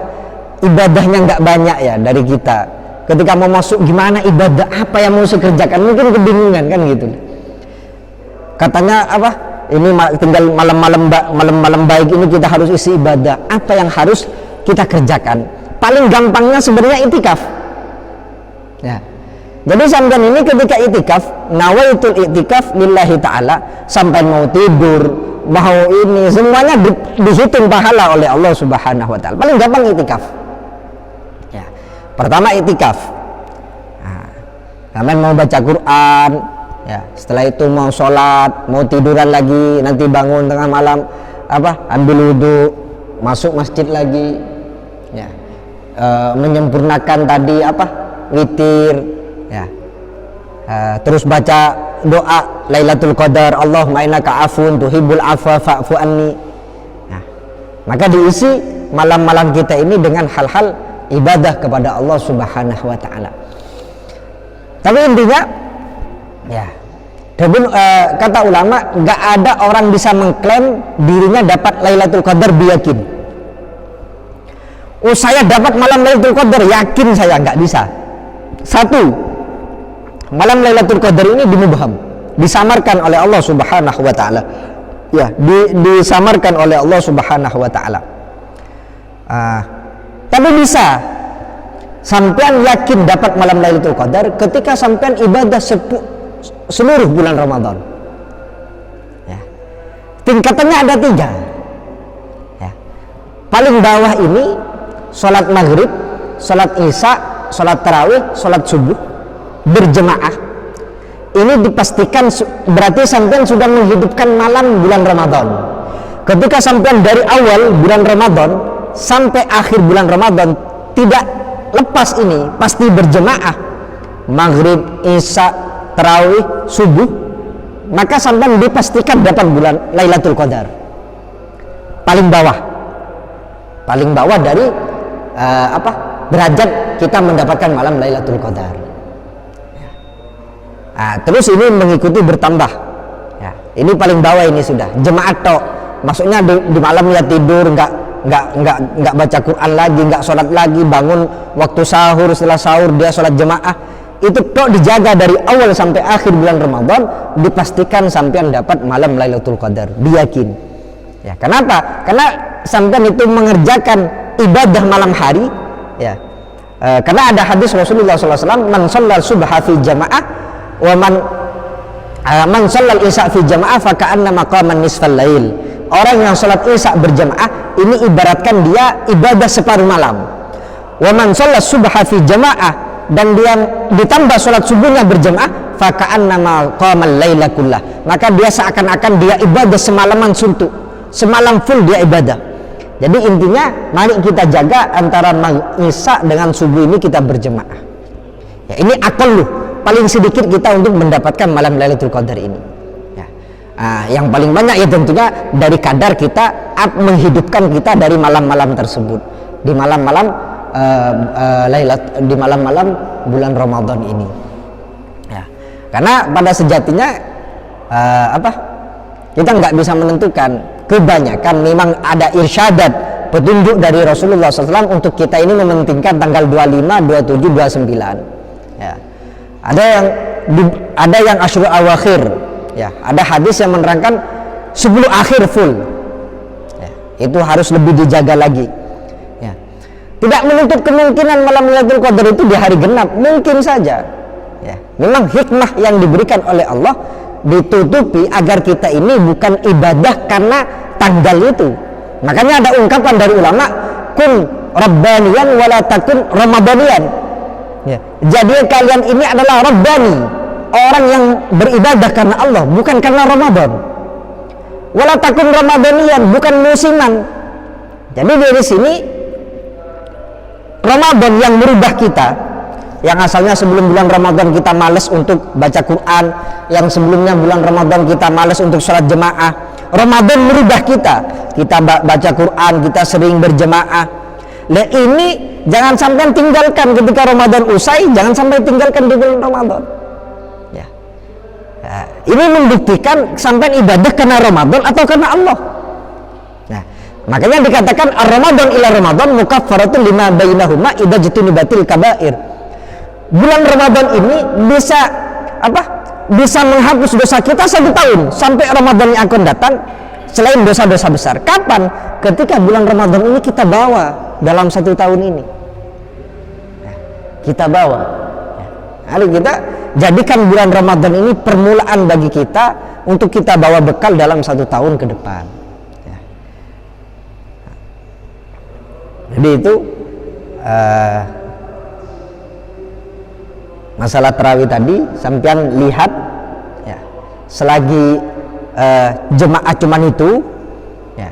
S1: ibadahnya nggak banyak ya dari kita. Ketika mau masuk gimana ibadah apa yang mau saya kerjakan, mungkin kebingungan kan gitu. Katanya ini tinggal malam-malam baik ini kita harus isi ibadah, apa yang harus kita kerjakan? Paling gampangnya sebenarnya itikaf ya. Jadi sampai ini ketika itikaf, nawaitul itikaf lillahi ta'ala, sampai mau tidur, mau ini semuanya dihitung pahala oleh Allah Subhanahu wa ta'ala. Paling gampang itikaf ya. Pertama itikaf, sampai mau baca Quran ya, setelah itu mau sholat, mau tiduran lagi, nanti bangun tengah malam ambil wudhu, masuk masjid lagi ya. Menyempurnakan tadi witir ya, terus baca doa Lailatul Qadar, Allahumma innaka afuwun tuhibbul afwa fa'fu anni. Nah, maka diisi malam-malam kita ini dengan hal-hal ibadah kepada Allah Subhanahu wa ta'ala. Tapi intinya ya, kata ulama, nggak ada orang bisa mengklaim dirinya dapat Lailatul Qadar biyakin. Oh, saya dapat malam Lailatul Qadar, yakin saya, nggak bisa. Satu, malam Lailatul Qadar ini dimubham, disamarkan oleh Allah Subhanahu wa ta'ala ya, disamarkan oleh Allah Subhanahu wa ta'ala. Tapi bisa sampean yakin dapat malam Lailatul Qadar ketika sampean ibadah seluruh bulan Ramadan tingkatannya ada 3 ya. Paling bawah ini sholat maghrib, sholat isya, sholat tarawih, sholat subuh berjemaah. Ini dipastikan berarti sampean sudah menghidupkan malam bulan Ramadan. Ketika sampean dari awal bulan Ramadan sampai akhir bulan Ramadan tidak lepas ini, pasti berjemaah maghrib, isya, tarawih, subuh, maka sampean dipastikan dapat bulan Lailatul Qadar. Paling bawah dari derajat kita mendapatkan malam Lailatul Qadar. Terus ini mengikuti bertambah ya, ini paling bawah ini sudah jemaat tok, maksudnya di malam ya tidur, nggak baca Quran lagi, nggak sholat lagi, bangun waktu sahur, setelah sahur dia sholat jemaah, itu tok dijaga dari awal sampai akhir bulan Ramadan, dipastikan sampean dapat malam Lailatul Qadar, diyakin ya. Kenapa? Karena sampean itu mengerjakan ibadah malam hari ya, karena ada hadis Rasulullah SAW, man shallal subha fi jamaah wa man shallal isya fi jamaah fa ka'annama qama nisfal lail. Orang yang sholat isya berjamaah ini ibaratkan dia ibadah separuh malam. Wa man shallal subha fi jamaah, dan dia ditambah sholat subuhnya berjamaah, fa ka'annama qama al-laila kullah, maka dia seakan-akan dia ibadah semalaman suntuk, semalam full dia ibadah. Jadi intinya mari kita jaga antara isya dengan subuh ini kita berjamaah ya. Ini akal paling sedikit kita untuk mendapatkan malam Lailatul Qadar ini ya. Yang paling banyak ya tentunya dari kadar kita menghidupkan kita dari malam-malam tersebut, di malam-malam di malam-malam bulan Ramadan ini ya. Karena pada sejatinya kita nggak bisa menentukan, kebanyakan memang ada irsyadat petunjuk dari Rasulullah SAW untuk kita ini mementingkan tanggal 25, 27, 29 ya. Ada yang asyur awakhir ya, ada hadis yang menerangkan 10 akhir full ya, itu harus lebih dijaga lagi ya. Tidak menutup kemungkinan malam Lailatul Qadar itu di hari genap, mungkin saja ya. Memang hikmah yang diberikan oleh Allah ditutupi agar kita ini bukan ibadah karena tanggal itu. Makanya ada ungkapan dari ulama, kun rabbaniyan wala takun ramadaniyan ya. Jadi kalian ini adalah rabbani, orang yang beribadah karena Allah, bukan karena Ramadan. Wala takun ramadaniyan, bukan musiman. Jadi dari sini Ramadan yang merubah kita, yang asalnya sebelum bulan Ramadan kita malas untuk baca Quran, yang sebelumnya bulan Ramadan kita malas untuk sholat jemaah, Ramadan merubah kita baca Quran, kita sering berjemaah. Nah ini jangan sampai tinggalkan ketika Ramadan usai, jangan sampai tinggalkan di bulan Ramadan ya. Nah, ini membuktikan sampai ibadah karena Ramadan atau karena Allah. Nah makanya dikatakan ar-Ramadan ila Ramadan mukaffaratun lima bainahuma idza jutunibatil kabair. Bulan Ramadan ini bisa menghapus dosa kita 1 tahun sampai Ramadan yang akan datang, selain dosa-dosa besar. Kapan? Ketika bulan Ramadan ini kita bawa dalam 1 tahun ini ya, kita bawa ya. Mari kita jadikan bulan Ramadan ini permulaan bagi kita untuk kita bawa bekal dalam 1 tahun ke depan ya. Jadi itu masalah tarawih tadi, sampean lihat ya, selagi jemaah cuman itu ya,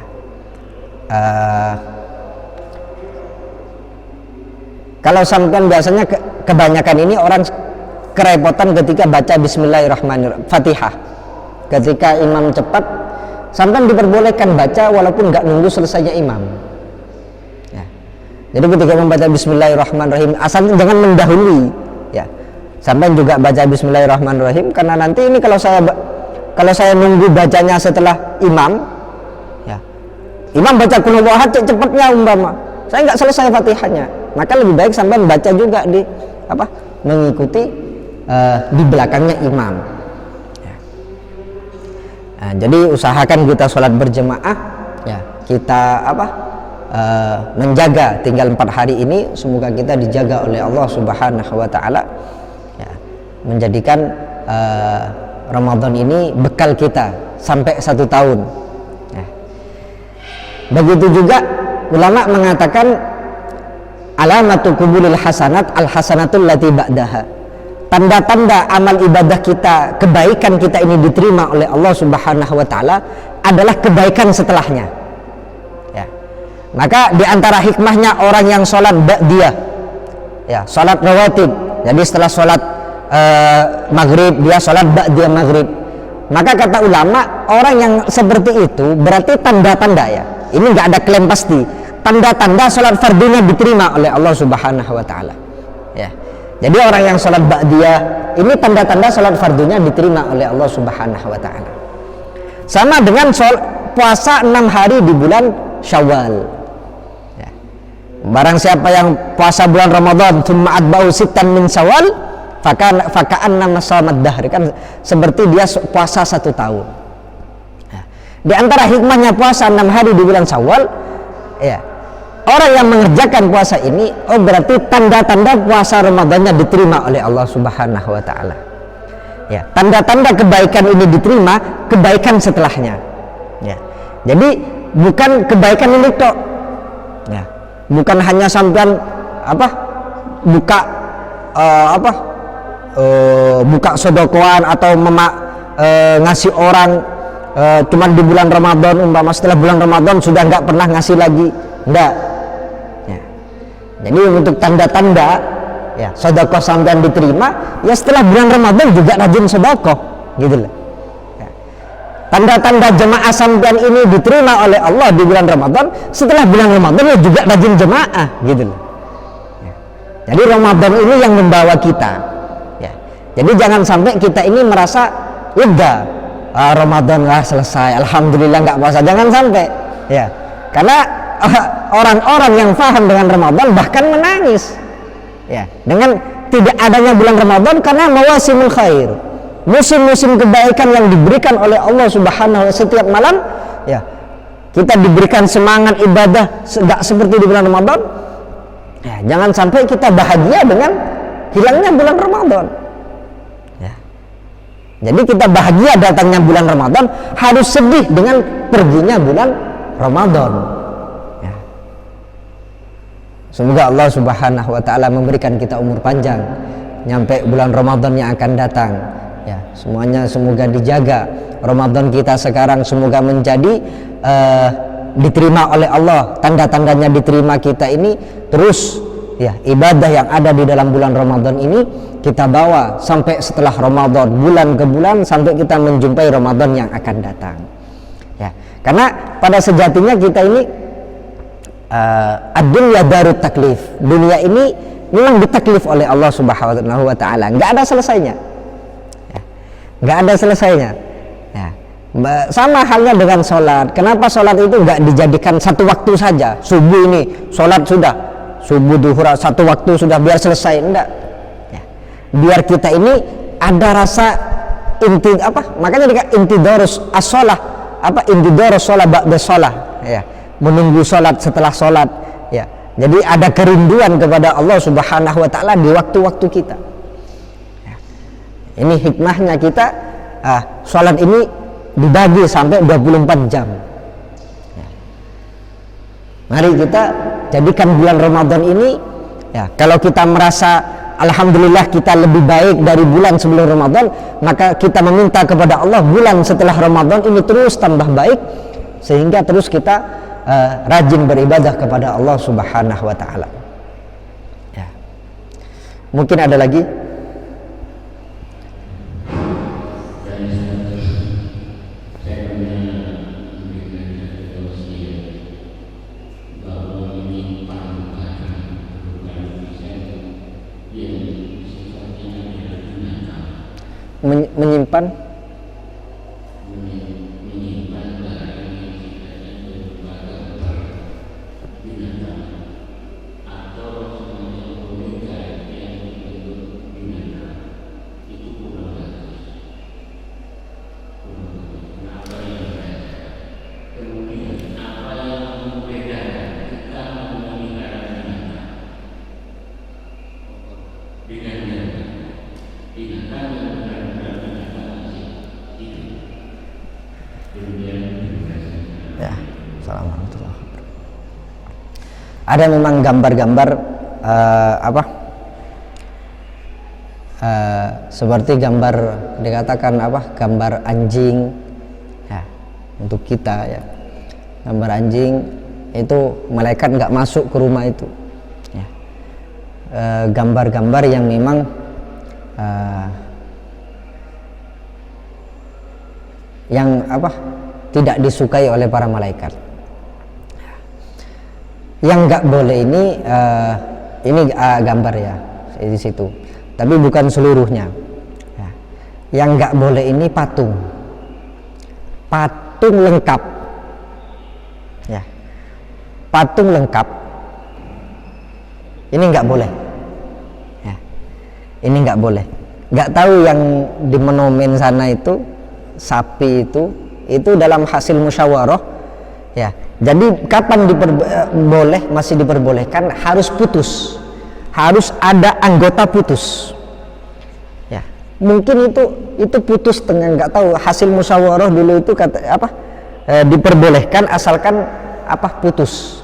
S1: kalau sampean biasanya kebanyakan ini orang kerepotan ketika baca Bismillahirrahmanirrahim Fatihah. Ketika imam cepat, sampean diperbolehkan baca walaupun nggak nunggu selesainya imam ya. Jadi ketika membaca Bismillahirrahmanirrahim, asalnya jangan mendahului ya. Sampai juga baca Bismillahirrahmanirrahim, karena nanti ini kalau saya nunggu bacanya setelah imam ya, imam baca qul huwallahu ahad cepatnya umpama saya nggak selesai Fatihahnya, maka lebih baik sampai baca juga mengikuti di belakangnya imam ya. Nah, jadi usahakan kita sholat berjemaah ya, kita menjaga tinggal 4 hari ini, semoga kita dijaga oleh Allah Subhanahu wa Ta'ala ya, menjadikan Ramadan ini bekal kita sampai 1 tahun Begitu juga ulama mengatakan alamatu qubulil hasanat al hasanatul lati ba'daha. Tanda-tanda amal ibadah kita, kebaikan kita ini diterima oleh Allah Subhanahu wa taala adalah kebaikan setelahnya. Ya. Maka di antara hikmahnya orang yang sholat ba'diyah, ya, sholat rawatib. Jadi setelah sholat maghrib dia sholat ba'diyah maghrib. Maka kata ulama, orang yang seperti itu berarti tanda-tanda, ya. Ini nggak ada klaim pasti. Tanda-tanda sholat fardunya diterima oleh Allah Subhanahu wa taala. Ya. Jadi orang yang sholat ba'diyah ini tanda-tanda sholat fardunya diterima oleh Allah Subhanahu wa taala. Sama dengan puasa 6 hari di bulan Syawal. Ya. Barang siapa yang puasa bulan Ramadan tsumma atba'u sittan min Syawal faka'annama shamat dahr, kan seperti dia puasa 1 tahun. Ya. Di antara hikmahnya puasa 6 hari di bulan Syawal, ya, orang yang mengerjakan puasa ini, oh berarti tanda-tanda puasa Ramadannya diterima oleh Allah Subhanahu wa taala. Ya, tanda-tanda kebaikan ini diterima, kebaikan setelahnya. Ya. Jadi bukan kebaikan ini tok. Ya. Bukan hanya sampean buka buka sodokoan atau ngasih orang cuman di bulan Ramadan, umpama setelah bulan Ramadan sudah nggak pernah ngasih lagi. Enggak. Ya. Jadi untuk tanda-tanda, ya, sedekah sampean diterima, ya setelah bulan Ramadan juga rajin sedekah, gitu loh. Ya. Tanda-tanda jemaah sampean ini diterima oleh Allah di bulan Ramadan, setelah bulan Ramadan ya juga rajin jemaah, gitu loh. Ya. Jadi Ramadan ini yang membawa kita. Ya. Jadi jangan sampai kita ini merasa lega, Ramadan lah selesai, alhamdulillah nggak puasa, jangan sampai. Ya. Karena orang-orang yang paham dengan Ramadan bahkan menangis, ya, dengan tidak adanya bulan Ramadan, karena mawasimul khair, musim-musim kebaikan yang diberikan oleh Allah Subhanahu wa taala setiap malam, ya, kita diberikan semangat ibadah tidak seperti di bulan Ramadan. Ya, jangan sampai kita bahagia dengan hilangnya bulan Ramadan. Ya. Jadi kita bahagia datangnya bulan Ramadan, harus sedih dengan perginya bulan Ramadan. Ya. Semoga Allah Subhanahu wa taala memberikan kita umur panjang nyampe bulan Ramadan yang akan datang. Ya, semuanya semoga dijaga. Ramadan kita sekarang semoga menjadi diterima oleh Allah. Tanda-tandanya diterima kita ini terus, ya, ibadah yang ada di dalam bulan Ramadan ini kita bawa sampai setelah Ramadan, bulan ke bulan, sampai kita menjumpai Ramadan yang akan datang. Ya, karena pada sejatinya kita ini ad-dunya darut taklif. Dunia ini memang ditaklif oleh Allah Subhanahu wa taala, nggak ada selesainya. Ya, nggak ada selesainya. Ya. Sama halnya dengan sholat. Kenapa sholat itu nggak dijadikan satu waktu saja? Subuh ini sholat sudah, subuh duhur satu waktu sudah biar selesai, enggak. Ya. Biar kita ini ada rasa makanya intidorus as-sholah, intidorus sholah ba'da sholah, ya, menunggu sholat setelah sholat, ya. Jadi ada kerinduan kepada Allah Subhanahu wa taala di waktu-waktu kita. Ya. Ini hikmahnya kita sholat ini dibagi sampai 24 jam. Ya. Mari kita jadikan bulan Ramadan ini, ya, kalau kita merasa alhamdulillah kita lebih baik dari bulan sebelum Ramadan, maka kita meminta kepada Allah bulan setelah Ramadan ini terus tambah baik, sehingga terus kita rajin beribadah kepada Allah Subhanahu wa taala. Ya. Mungkin ada lagi? Menyimpan ya. Assalamualaikum warahmatullahi wabarakatuh. Ada memang gambar-gambar seperti gambar dikatakan gambar anjing ya, untuk kita ya, gambar anjing itu malaikat nggak masuk ke rumah itu ya. Gambar-gambar yang memang yang tidak disukai oleh para malaikat. Yang nggak boleh ini gambar ya di situ, tapi bukan seluruhnya ya. Yang nggak boleh ini patung lengkap ya, patung lengkap ini nggak boleh ya. Ini nggak boleh. Nggak tahu yang di monumen sana itu sapi itu dalam hasil musyawarah ya. Jadi kapan masih diperbolehkan, harus putus, harus ada anggota putus ya. Mungkin itu putus tengah, nggak tahu, hasil musyawarah dulu itu diperbolehkan asalkan putus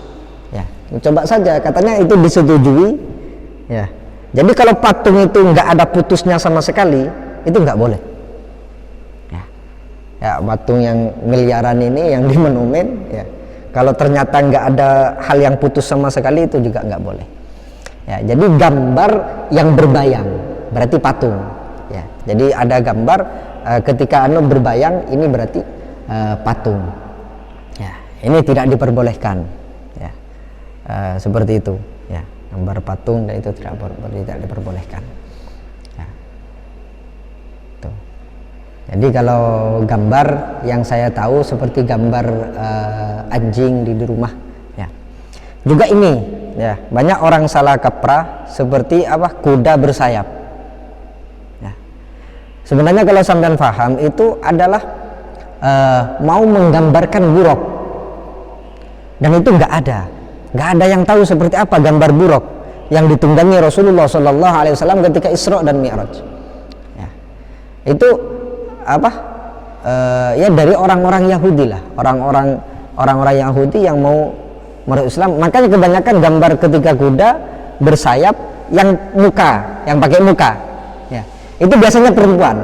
S1: ya. Coba saja, katanya itu disetujui ya. Jadi kalau patung itu nggak ada putusnya sama sekali, itu nggak boleh ya. Patung yang miliaran ini yang di monumen ya, kalau ternyata nggak ada hal yang putus sama sekali, itu juga nggak boleh ya. Jadi gambar yang berbayang berarti patung ya. Jadi ada gambar ketika berbayang, ini berarti patung ya. Ini tidak diperbolehkan ya, seperti itu ya. Gambar patung dan itu tidak diperbolehkan ya. Tuh. Jadi kalau gambar yang saya tahu seperti gambar anjing di rumah ya. Juga ini ya, banyak orang salah kaprah seperti kuda bersayap ya. Sebenarnya kalau sampean paham, itu adalah mau menggambarkan buruk, dan itu nggak ada yang tahu seperti apa gambar buruk yang ditunggangi Rasulullah SAW ketika Isra dan Mi'raj ya. Itu ya dari orang-orang Yahudi lah, orang-orang Yahudi yang mau masuk Islam. Makanya kebanyakan gambar ketika kuda bersayap yang pakai muka ya, itu biasanya perempuan.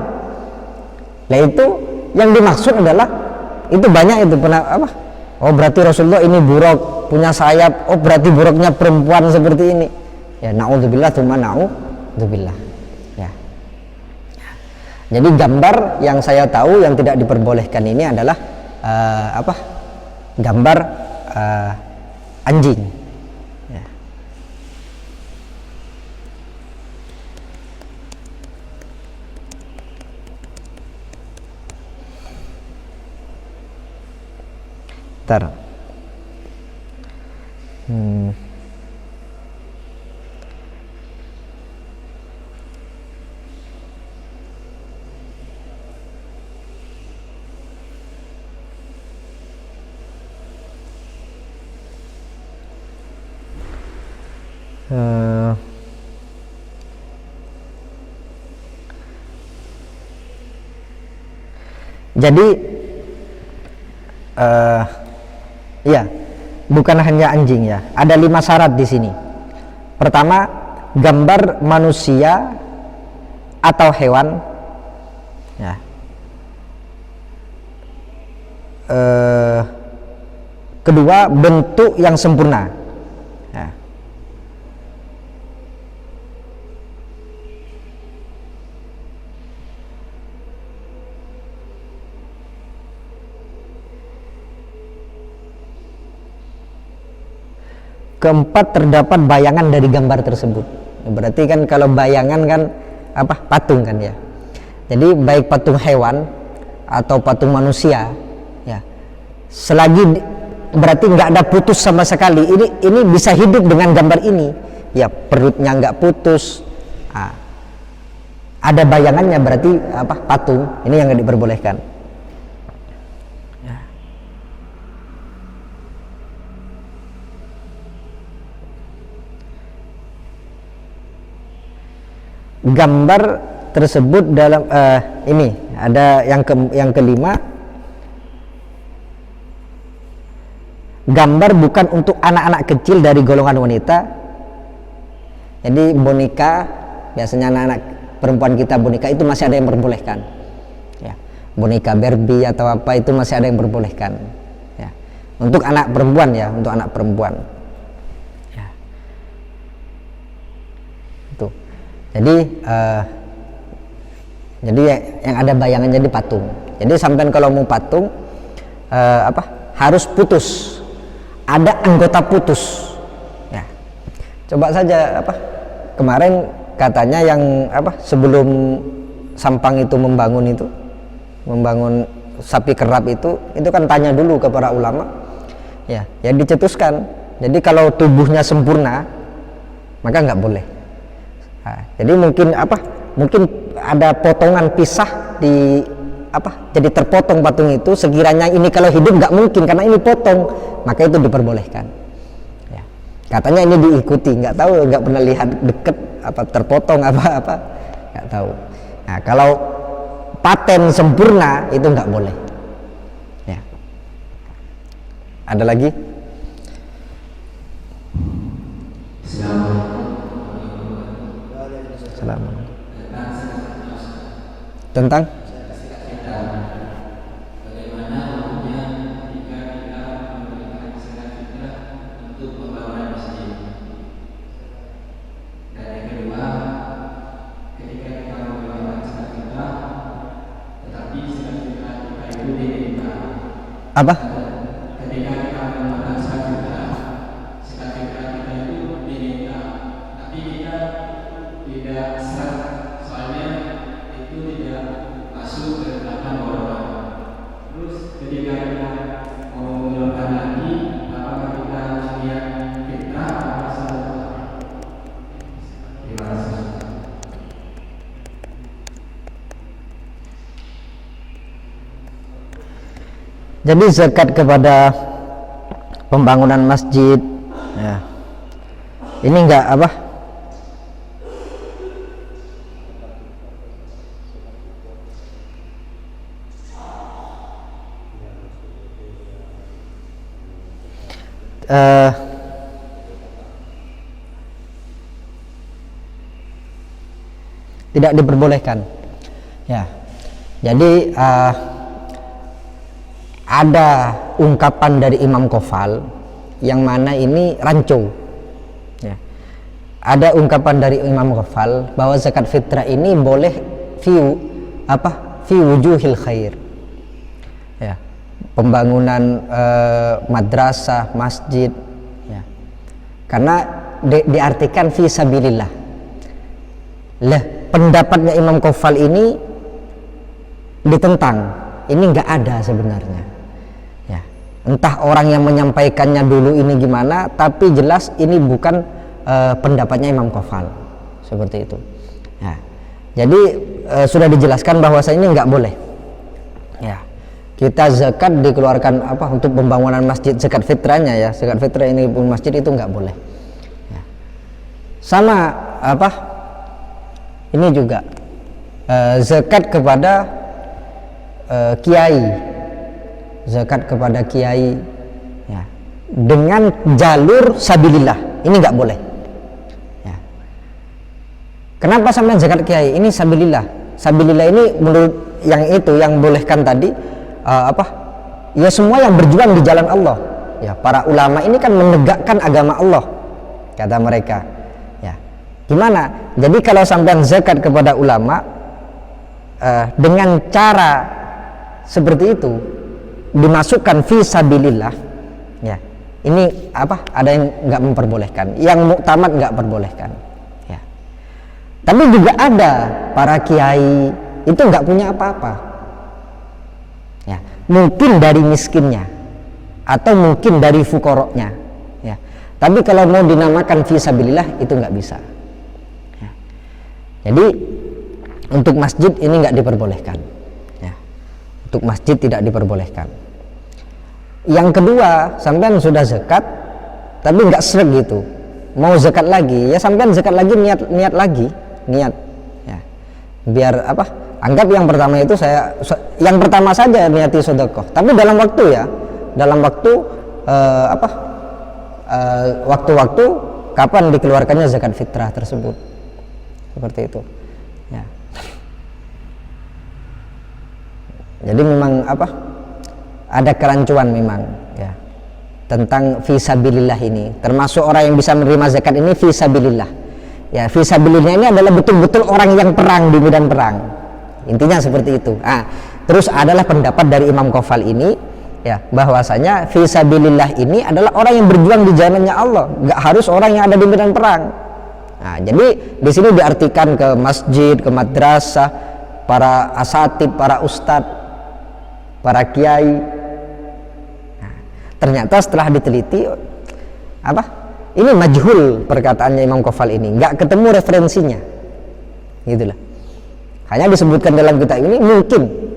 S1: Nah itu yang dimaksud adalah, itu banyak itu oh berarti Rasulullah ini buruk, punya sayap, oh berarti buruknya perempuan seperti ini ya. Na'udzubillah tsumma na'udzubillah ya. Jadi gambar yang saya tahu yang tidak diperbolehkan ini adalah gambar anjing ya. Ntar jadi ya, bukan hanya anjing ya, ada 5 syarat di sini. Pertama, gambar manusia atau hewan ya. Kedua, bentuk yang sempurna ya. Keempat, terdapat bayangan dari gambar tersebut. Berarti kan kalau bayangan kan patung kan ya. Jadi baik patung hewan atau patung manusia ya, selagi berarti nggak ada putus sama sekali, ini bisa hidup dengan gambar ini ya. Perutnya nggak putus, ada bayangannya, berarti patung ini yang nggak diperbolehkan. Gambar tersebut dalam ini ada yang kelima, gambar bukan untuk anak-anak kecil dari golongan wanita. Jadi boneka, biasanya anak-anak perempuan kita boneka itu masih ada yang memperbolehkan ya. Boneka Barbie atau apa itu masih ada yang memperbolehkan ya. Untuk anak perempuan ya, untuk anak perempuan ya. Itu jadi yang ada bayangan jadi patung. Jadi sampean kalau mau patung harus putus, ada anggota putus ya. Coba saja kemarin katanya yang sebelum Sampang itu membangun sapi kerap itu kan tanya dulu ke para ulama ya, yang dicetuskan. Jadi kalau tubuhnya sempurna maka nggak boleh. Nah, jadi mungkin ada potongan pisah di jadi terpotong patung itu, sekiranya ini kalau hidup nggak mungkin karena ini potong, maka itu diperbolehkan ya. Katanya ini diikuti, nggak tahu, nggak pernah lihat deket terpotong apa nggak tahu. Nah, kalau paten sempurna itu nggak boleh ya. Ada lagi? Assalamualaikum. Tentang apa?
S2: Ketika kita menggunakan zakat fitrah kita itu diminta, tapi kita tidak sah, soalnya itu tidak masuk ke dalam golongan. Terus ketika kita mau mengeluarkan lagi, apakah kita harus lihat fitrah atau salah? Terima kasih.
S1: Jadi zakat kepada pembangunan masjid ya, ini enggak tidak diperbolehkan ya. Jadi ada ungkapan dari Imam Qofal yang mana ini rancu ya. Ada ungkapan dari Imam Qofal bahwa zakat fitrah ini boleh fi wujuhil khair ya, pembangunan madrasah, masjid ya. Karena diartikan fi sabilillah. Lah, pendapatnya Imam Qofal ini ditentang, ini enggak ada sebenarnya. Entah orang yang menyampaikannya dulu ini gimana, tapi jelas ini bukan pendapatnya Imam Qofal seperti itu ya. Jadi sudah dijelaskan bahwasanya ini nggak boleh ya, kita zakat dikeluarkan untuk pembangunan masjid, zakat fitrahnya ya, zakat fitrah ini pun masjid itu nggak boleh ya. Sama ini juga zakat kepada kiai, zakat kepada kiai ya, dengan jalur sabilillah, ini nggak boleh ya. Kenapa sampai zakat kiai? Ini sabilillah. Sabilillah ini menurut yang bolehkan tadi ya, semua yang berjuang di jalan Allah ya. Para ulama ini kan menegakkan agama Allah kata mereka ya. Gimana? Jadi kalau sampai zakat kepada ulama dengan cara seperti itu, dimasukkan fi sabilillah ya, ini ada yang nggak memperbolehkan, yang muktamad nggak perbolehkan ya. Tapi juga ada para kiai itu nggak punya apa-apa ya, mungkin dari miskinnya atau mungkin dari fukoroknya ya, tapi kalau mau dinamakan fi sabilillah itu nggak bisa ya. Jadi untuk masjid ini nggak diperbolehkan. Untuk masjid tidak diperbolehkan. Yang kedua, sampean sudah zakat tapi nggak sreg gitu, mau zakat lagi ya, sampean zakat lagi niat lagi ya, biar anggap yang pertama itu yang pertama saja niati sedekah, tapi dalam waktu waktu-waktu kapan dikeluarkannya zakat fitrah tersebut, seperti itu ya. Jadi memang ada kerancuan memang ya tentang fisabilillah ini, termasuk orang yang bisa menerima zakat ini fisabilillah ya. Fisabilillah ini adalah betul-betul orang yang perang di medan perang, intinya seperti itu. Terus adalah pendapat dari Imam Qafal ini ya, bahwasanya fisabilillah ini adalah orang yang berjuang di jalannya Allah, nggak harus orang yang ada di medan perang. Jadi di sini diartikan ke masjid, ke madrasah, para asatid, para ustadz, para kiai. Ternyata setelah diteliti ini majhul perkataannya Imam Qafal ini, nggak ketemu referensinya, gitulah. Hanya disebutkan dalam kitab ini mungkin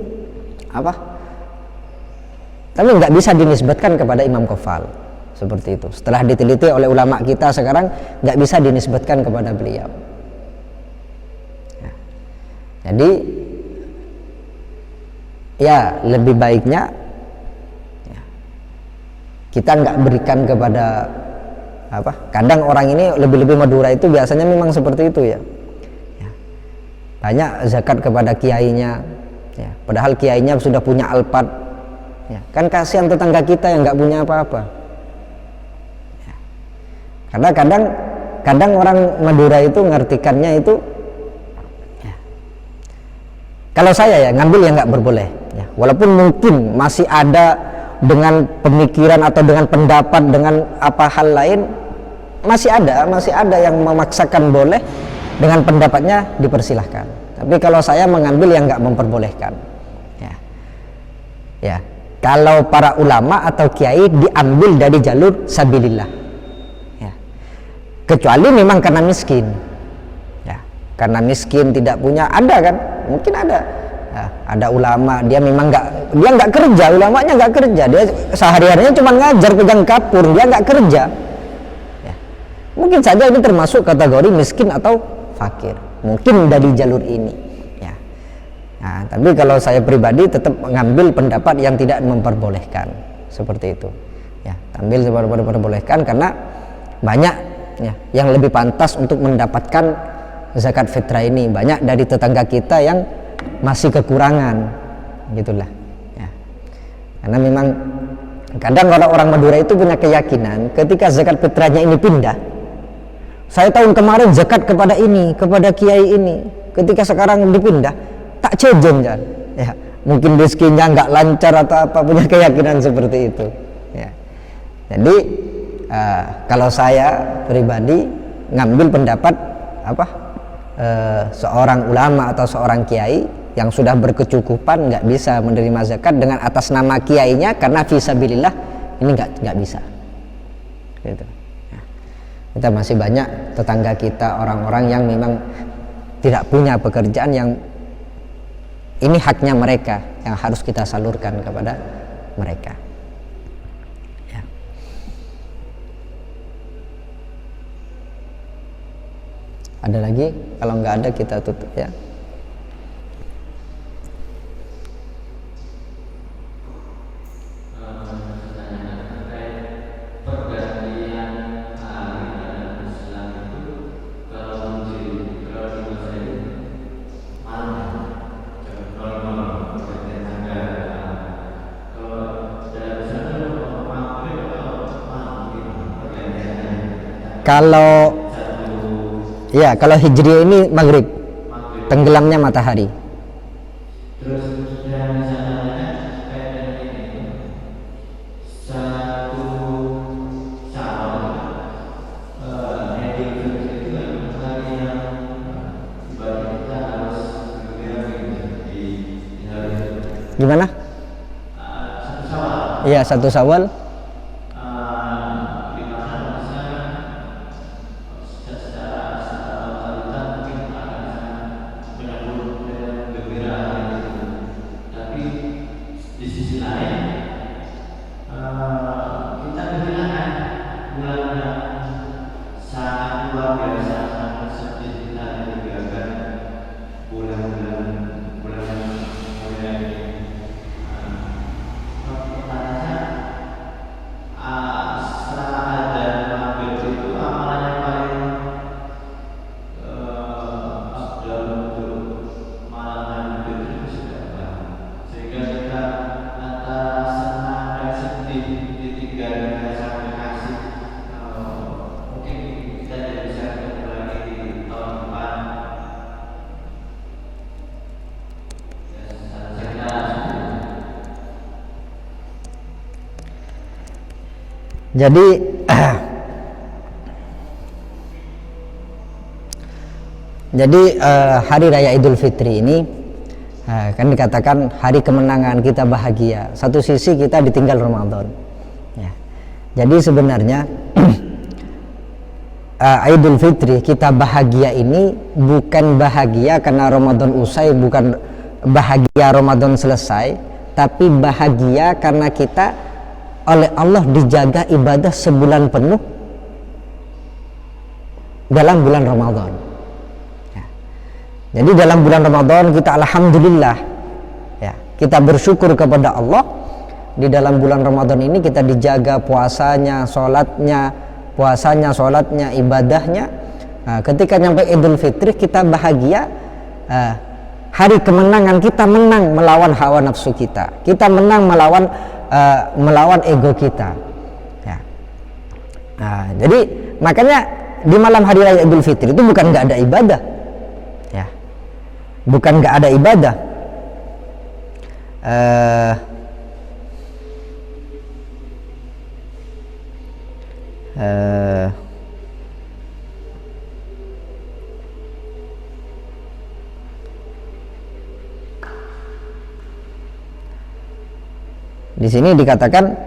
S1: tapi nggak bisa dinisbatkan kepada Imam Qafal, seperti itu. Setelah diteliti oleh ulama kita sekarang nggak bisa dinisbatkan kepada beliau. Jadi ya lebih baiknya kita nggak berikan kepada kadang orang ini lebih-lebih Madura itu biasanya memang seperti itu ya. Banyak zakat kepada kiainya ya, padahal kiainya sudah punya alpat ya. Kan kasihan tetangga kita yang nggak punya apa-apa ya. Karena kadang orang Madura itu ngertikannya itu ya, kalau saya ya ngambil yang nggak berboleh ya, walaupun mungkin masih ada dengan pemikiran atau dengan pendapat dengan apa hal lain, masih ada yang memaksakan boleh, dengan pendapatnya dipersilahkan. Tapi kalau saya mengambil yang nggak memperbolehkan ya. Kalau para ulama atau kiai diambil dari jalur sabilillah ya, kecuali memang karena miskin ya, karena miskin tidak punya, ada kan, mungkin ada ya, ada ulama dia memang nggak kerja, ulamanya nggak kerja, dia sehari-harinya cuma ngajar pegang kapur, dia nggak kerja ya. Mungkin saja ini termasuk kategori miskin atau fakir, mungkin dari jalur ini ya. Tapi kalau saya pribadi tetap mengambil pendapat yang tidak memperbolehkan, seperti itu ya, ambil memperbolehkan karena banyak ya yang lebih pantas untuk mendapatkan zakat fitrah ini. Banyak dari tetangga kita yang masih kekurangan, gitulah ya. Karena memang kadang orang-orang Madura itu punya keyakinan ketika zakat fitrahnya ini pindah, saya tahun kemarin zakat kepada ini, kepada kiai ini, ketika sekarang dipindah tak cejeng kan ya, mungkin rezekinya nggak lancar atau apa, punya keyakinan seperti itu ya. Jadi kalau saya pribadi ngambil pendapat seorang ulama atau seorang kiai yang sudah berkecukupan nggak bisa menerima zakat dengan atas nama kiainya karena fisabilillah, ini nggak bisa gitu. Kita masih banyak tetangga kita orang-orang yang memang tidak punya pekerjaan, yang ini haknya mereka yang harus kita salurkan kepada mereka ya. Ada lagi? Kalau nggak ada kita tutup ya. Kalau hijriah ini maghrib, tenggelamnya matahari.
S2: Terus dan misalnya kayak ini satu calon heading itu kan hari yang ibadah kita harus di hari
S1: Gimana?
S2: satu Syawal.
S1: Iya, 1 Syawal. Jadi hari raya Idul Fitri ini kan dikatakan hari kemenangan, kita bahagia. Satu sisi kita ditinggal Ramadan. Ya. Jadi sebenarnya Idul Fitri kita bahagia ini bukan bahagia karena Ramadan usai, bukan bahagia Ramadan selesai, tapi bahagia karena kita oleh Allah dijaga ibadah sebulan penuh dalam bulan Ramadan. Ya. Jadi dalam bulan Ramadan kita alhamdulillah, ya, kita bersyukur kepada Allah. Di dalam bulan Ramadan ini kita dijaga puasanya, sholatnya, ibadahnya. Nah, ketika nyampe Idul Fitri kita bahagia, hari kemenangan, kita menang melawan hawa nafsu kita menang melawan ego kita. Ya. Nah, jadi makanya di malam hari raya Idul Fitri itu bukan nggak ada ibadah, ya, bukan nggak ada ibadah. Di sini dikatakan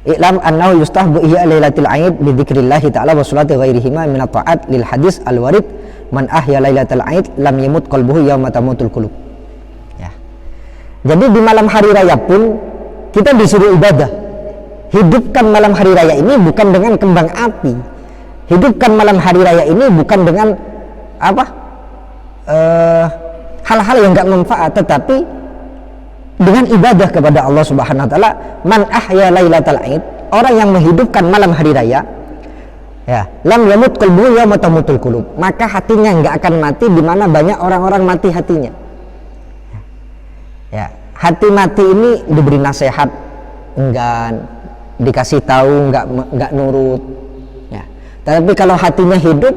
S1: i'lam annahu yustahbu ihya lailatul aid bi dzikrillah ta'ala wa salati ghairihima min at-ta'at lil hadis al-warid man ahya lailatul aid lam yamut qalbuhu yawma tamutul qulub. Ya. Jadi di malam hari raya pun kita disuruh ibadah. Hidupkan malam hari raya ini bukan dengan kembang api. Hidupkan malam hari raya ini bukan dengan hal-hal yang enggak manfaat, tetapi dengan ibadah kepada Allah Subhanahu wa taala. Man ahya lailatal aid, orang yang menghidupkan malam hari raya, ya, lam yamut qalbuhu yawma tamutul qulub, maka hatinya enggak akan mati di mana banyak orang-orang mati hatinya. Ya, hati mati ini diberi nasihat enggan, dikasih tahu enggak nurut. Ya. Tapi kalau hatinya hidup,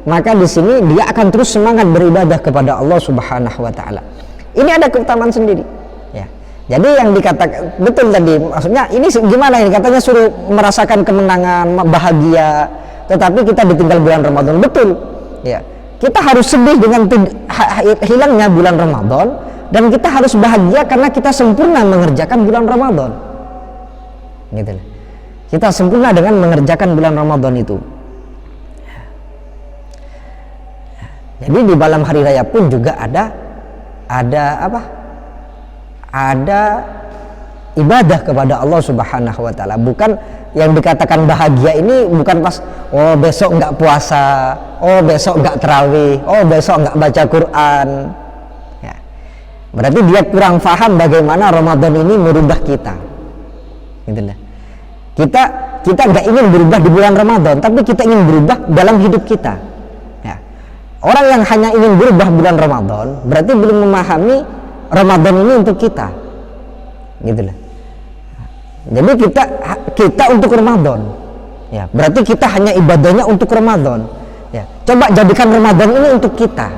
S1: maka di sini dia akan terus semangat beribadah kepada Allah Subhanahu wa taala. Ini ada keutamaan sendiri. Jadi yang dikatakan betul tadi, maksudnya ini gimana ini, katanya suruh merasakan kemenangan, bahagia, tetapi kita ditinggal bulan Ramadan. Betul, ya, kita harus sedih dengan hilangnya bulan Ramadan, dan kita harus bahagia karena kita sempurna mengerjakan bulan Ramadan, gitu. Kita sempurna dengan mengerjakan bulan Ramadan itu. Jadi di malam hari raya pun juga ada ibadah kepada Allah Subhanahu wa taala. Bukan yang dikatakan bahagia ini bukan pas besok enggak puasa, besok enggak tarawih, besok enggak baca Quran. Ya. Berarti dia kurang paham bagaimana Ramadan ini merubah kita. Gitu lah. Kita enggak ingin berubah di bulan Ramadan, tapi kita ingin berubah dalam hidup kita. Ya. Orang yang hanya ingin berubah bulan Ramadan berarti belum memahami Ramadan ini untuk kita, gitu lah. Jadi kita untuk Ramadan, ya, berarti kita hanya ibadahnya untuk Ramadan. Ya, coba jadikan Ramadan ini untuk kita,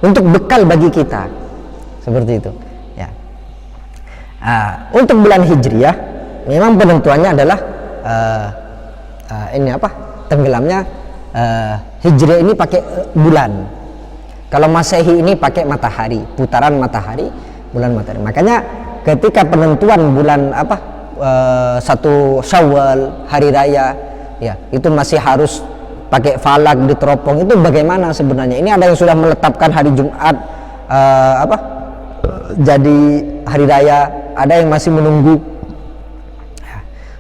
S1: untuk bekal bagi kita, seperti itu. Ya. Untuk bulan Hijriyah, memang penentuannya adalah tenggelamnya Hijriah ini pakai bulan. Kalau Masehi ini pakai matahari, putaran matahari, bulan matahari. Makanya ketika penentuan bulan 1 Syawal, hari raya, ya, itu masih harus pakai falak di teropong. Itu bagaimana sebenarnya? Ini ada yang sudah meletapkan hari Jumat jadi hari raya, ada yang masih menunggu.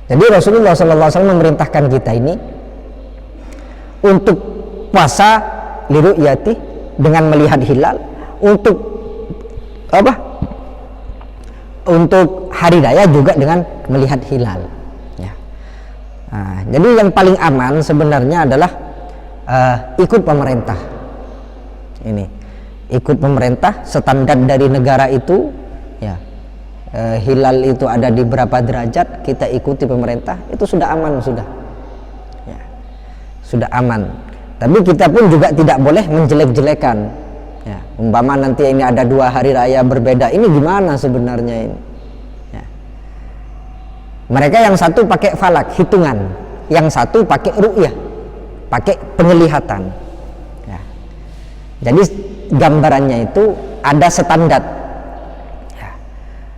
S1: Jadi Rasulullah SAW memerintahkan kita ini untuk puasa liru'yati, dengan melihat hilal, untuk hari raya juga dengan melihat hilal. Ya. Jadi yang paling aman sebenarnya adalah ikut pemerintah. Ini ikut pemerintah, standar dari negara itu, ya, hilal itu ada di berapa derajat, kita ikuti pemerintah, itu sudah aman, sudah, ya, sudah aman. Tapi kita pun juga tidak boleh menjelek-jelekan. Ya, umpama nanti ini ada 2 hari raya berbeda, ini gimana sebenarnya ini? Ya. Mereka yang satu pakai falak, hitungan, yang satu pakai ru'yah, pakai penglihatan. Ya. Jadi gambarannya itu ada standar. Ya.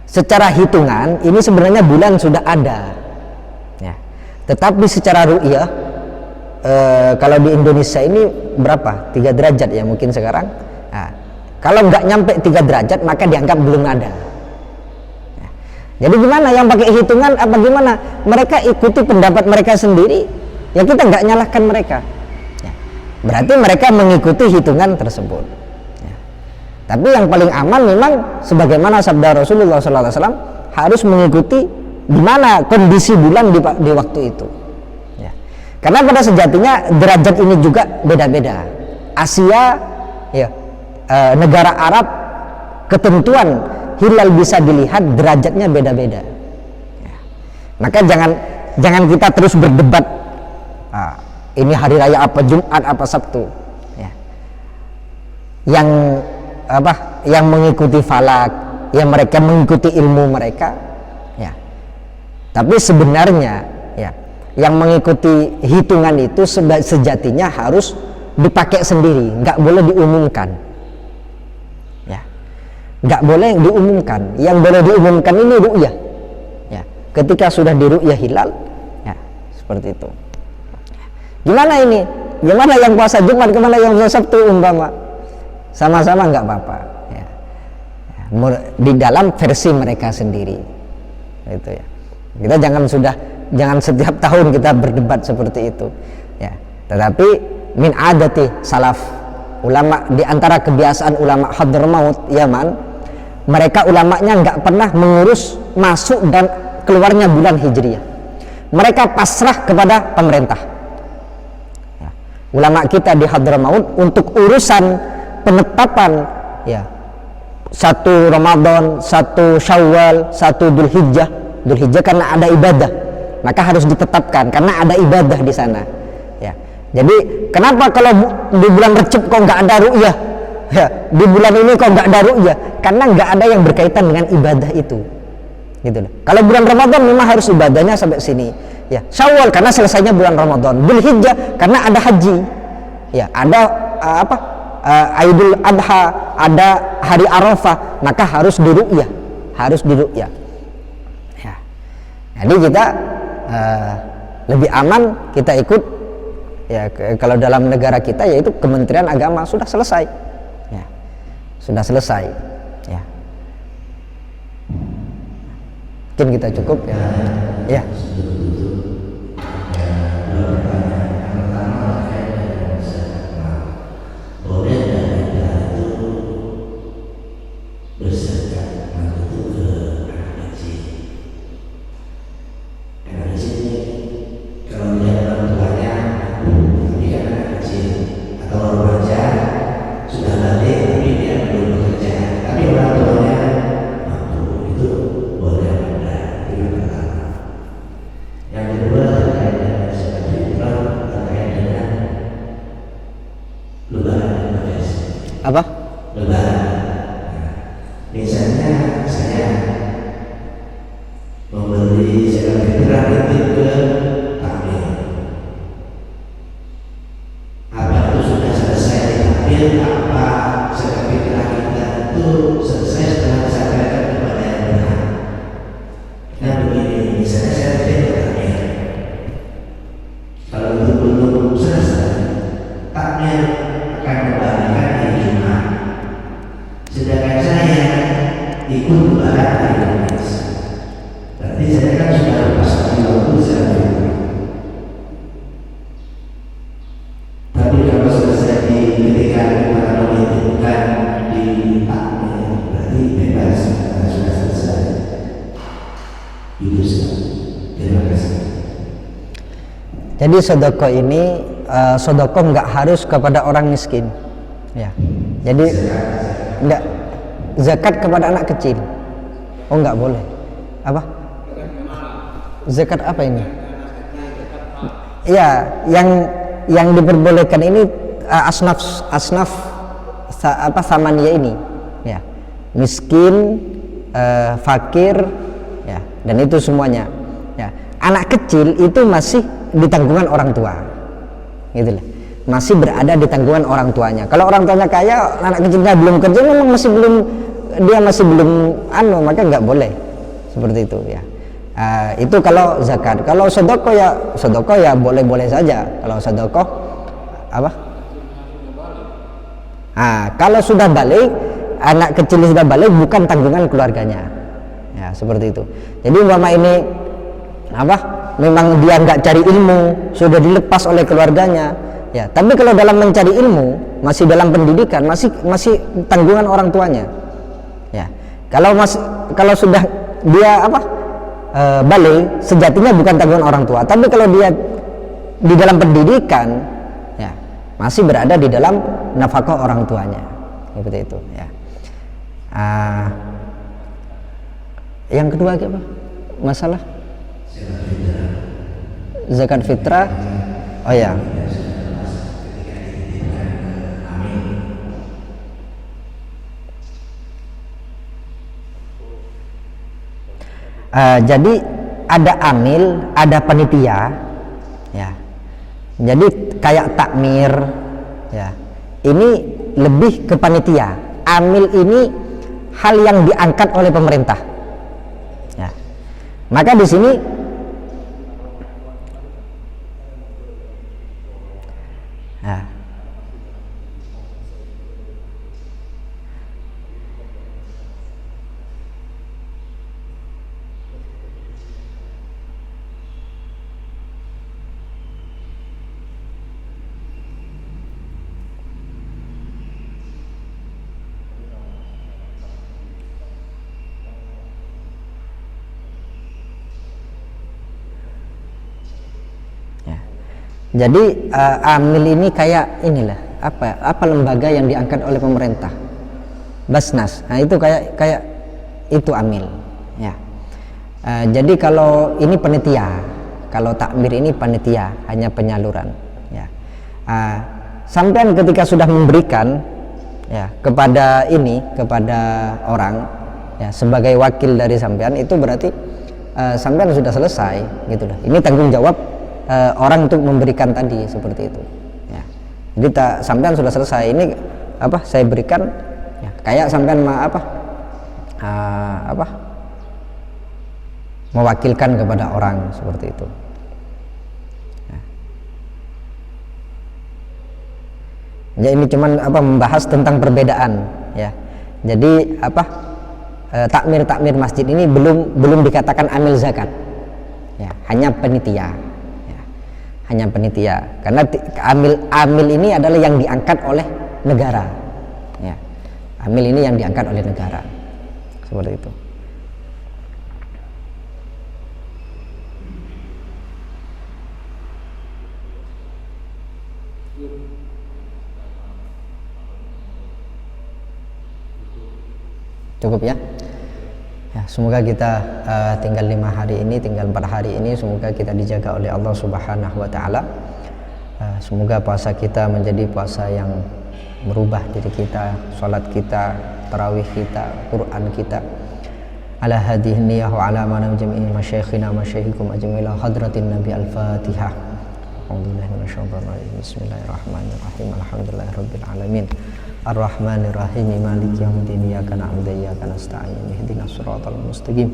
S1: Secara hitungan ini sebenarnya bulan sudah ada. Ya. Tetapi secara ru'yah, kalau di Indonesia ini berapa? 3 derajat ya mungkin sekarang. Nah, kalau nggak nyampe 3 derajat maka dianggap belum ada. Jadi gimana, yang pakai hitungan apa gimana? Mereka ikuti pendapat mereka sendiri, ya kita nggak nyalahkan mereka. Ya. Berarti mereka mengikuti hitungan tersebut. Ya. Tapi yang paling aman memang sebagaimana sabda Rasulullah SAW, harus mengikuti gimana kondisi bulan di waktu itu. Ya. Karena pada sejatinya derajat ini juga beda-beda. Asia, ya, negara Arab, ketentuan hilal bisa dilihat derajatnya beda-beda. Ya. Maka jangan kita terus berdebat. Ini hari raya apa, Jumat apa Sabtu. Ya. Yang mengikuti falak, yang mereka mengikuti ilmu mereka. Ya. Tapi sebenarnya, ya, yang mengikuti hitungan itu sejatinya harus dipakai sendiri, nggak boleh diumumkan. Nggak boleh diumumkan. Yang boleh diumumkan ini ru'yah. Ya, ketika sudah di ru'yah hilal, ya, seperti itu. Gimana ini? Gimana yang puasa Jumat, gimana yang puasa Sabtu umpama? Sama-sama nggak apa-apa. Ya. Di dalam versi mereka sendiri. Itu ya. Kita jangan setiap tahun kita berdebat seperti itu. Ya. Tetapi min adati salaf, ulama, di antara kebiasaan ulama Hadramaut Yaman, mereka ulamanya nggak pernah mengurus masuk dan keluarnya bulan Hijriyah. Mereka pasrah kepada pemerintah. Ya. Ulama kita di Hadramaut untuk urusan penetapan, ya, 1 Ramadan, 1 Syawal, 1 Dzulhijjah karena ada ibadah, maka harus ditetapkan karena ada ibadah di sana. Ya. Jadi kenapa kalau di bulan Recep kok nggak ada ru'yah? Ya, di bulan ini kok nggak ada ru'yah? Karena nggak ada yang berkaitan dengan ibadah itu, gitu loh. Kalau bulan Ramadan memang harus ibadahnya sampai sini. Ya, Syawal karena selesainya bulan Ramadan, Dzulhijjah karena ada haji, ya, ada Aidul Adha, ada hari Arafah, maka harus diru'yah, Ya. Jadi kita lebih aman kita ikut, ya, kalau dalam negara kita yaitu Kementerian Agama, sudah selesai. Ya. Sudah selesai. Ya. Mungkin kita cukup ya. Ya. Apa?
S3: Lebaran. Misalnya saya membeli zakat fitrah itu ke takmir. Apa itu sudah selesai takmir? Apa zakat fitrah kita itu selesai setelah disampaikan kepada yang berhak? Nah begini, misalnya saya beli ke takmir. Kalau itu belum selesai, takmir akan kembalikan hari Jumat. Sedangkan saya ikut lebaran hari Kamis. Berarti saya kan sudah lepas dari waktu saya. Tapi kalau selesai ketika kita menentukan di takmir, berarti bebas, karena sudah selesai. Itu sih. Terima kasih.
S1: Jadi sedekah ini sedekah nggak harus kepada orang miskin, ya. Jadi nggak zakat kepada anak kecil. Oh, nggak boleh. Apa? Zakat apa ini? Ya, yang diperbolehkan ini asnaf samaniyah ini, ya. Miskin, fakir, ya, dan itu semuanya. Ya, anak kecil itu masih di tanggungan orang tua, gitu loh. Masih berada di tanggungan orang tuanya. Kalau orang tuanya kaya, anak kecilnya belum kerja, memang masih belum maka nggak boleh seperti itu ya. Itu kalau zakat. Kalau sedekah ya boleh-boleh saja. Kalau sedekah apa? Kalau sudah balik, anak kecil sudah balik bukan tanggungan keluarganya. Ya, seperti itu. Jadi umpama ini memang dia nggak cari ilmu, sudah dilepas oleh keluarganya. Ya, tapi kalau dalam mencari ilmu, masih dalam pendidikan, masih tanggungan orang tuanya. Ya. Kalau sudah dia balik, sejatinya bukan tanggungan orang tua. Tapi kalau dia di dalam pendidikan, ya, masih berada di dalam nafkah orang tuanya. Seperti itu, ya. Yang kedua apa? Masalah zakat fitrah. Oh ya. Jadi ada amil, ada panitia, ya. Jadi kayak takmir, ya. Ini lebih ke panitia. Amil ini hal yang diangkat oleh pemerintah, ya. Maka di sini jadi amil ini kayak inilah apa lembaga yang diangkat oleh pemerintah, Basnas. Nah itu kayak itu amil, ya. Jadi kalau ini panitia, kalau takmir ini panitia, hanya penyaluran, ya. Sampean ketika sudah memberikan, ya, kepada orang, ya, sebagai wakil dari sampean, itu berarti sampean sudah selesai, gitu loh. Ini tanggung jawab orang untuk memberikan tadi, seperti itu, ya. Jadi sampean sudah selesai. Ini saya berikan, ya, kayak sampean mewakilkan kepada orang, seperti itu, ya. Ya, ini cuman membahas tentang perbedaan, ya. Jadi takmir masjid ini belum dikatakan amil zakat, ya, hanya penitia. Hanya penitia, karena amil ini adalah yang diangkat oleh negara, ya. Amil ini yang diangkat oleh negara, seperti itu. Cukup ya. Ya, semoga kita tinggal 4 hari ini, semoga kita dijaga oleh Allah Subhanahu wa Ta'ala. Semoga puasa kita menjadi puasa yang merubah diri kita, salat kita, tarawih kita, Quran kita. Ala hadhihi niyyah wa ala manam jami'i masyayikhina masyayikhukum ajmain ila hadratin Nabi al-Fatihah. A'udzubillahi minasyaitonir rajim. Bismillahirrahmanirrahim. Alhamdulillahirabbil alamin. Ar-Rahmanir-Rahim. Maliki yaumiddin. Iyyaka na'budu wa iyyaka nasta'in. Ihdinas siratal mustaqim.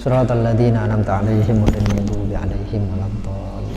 S1: Siratal ladzina an'amta 'alaihim ghairil maghdubi 'alaihim waladdallin.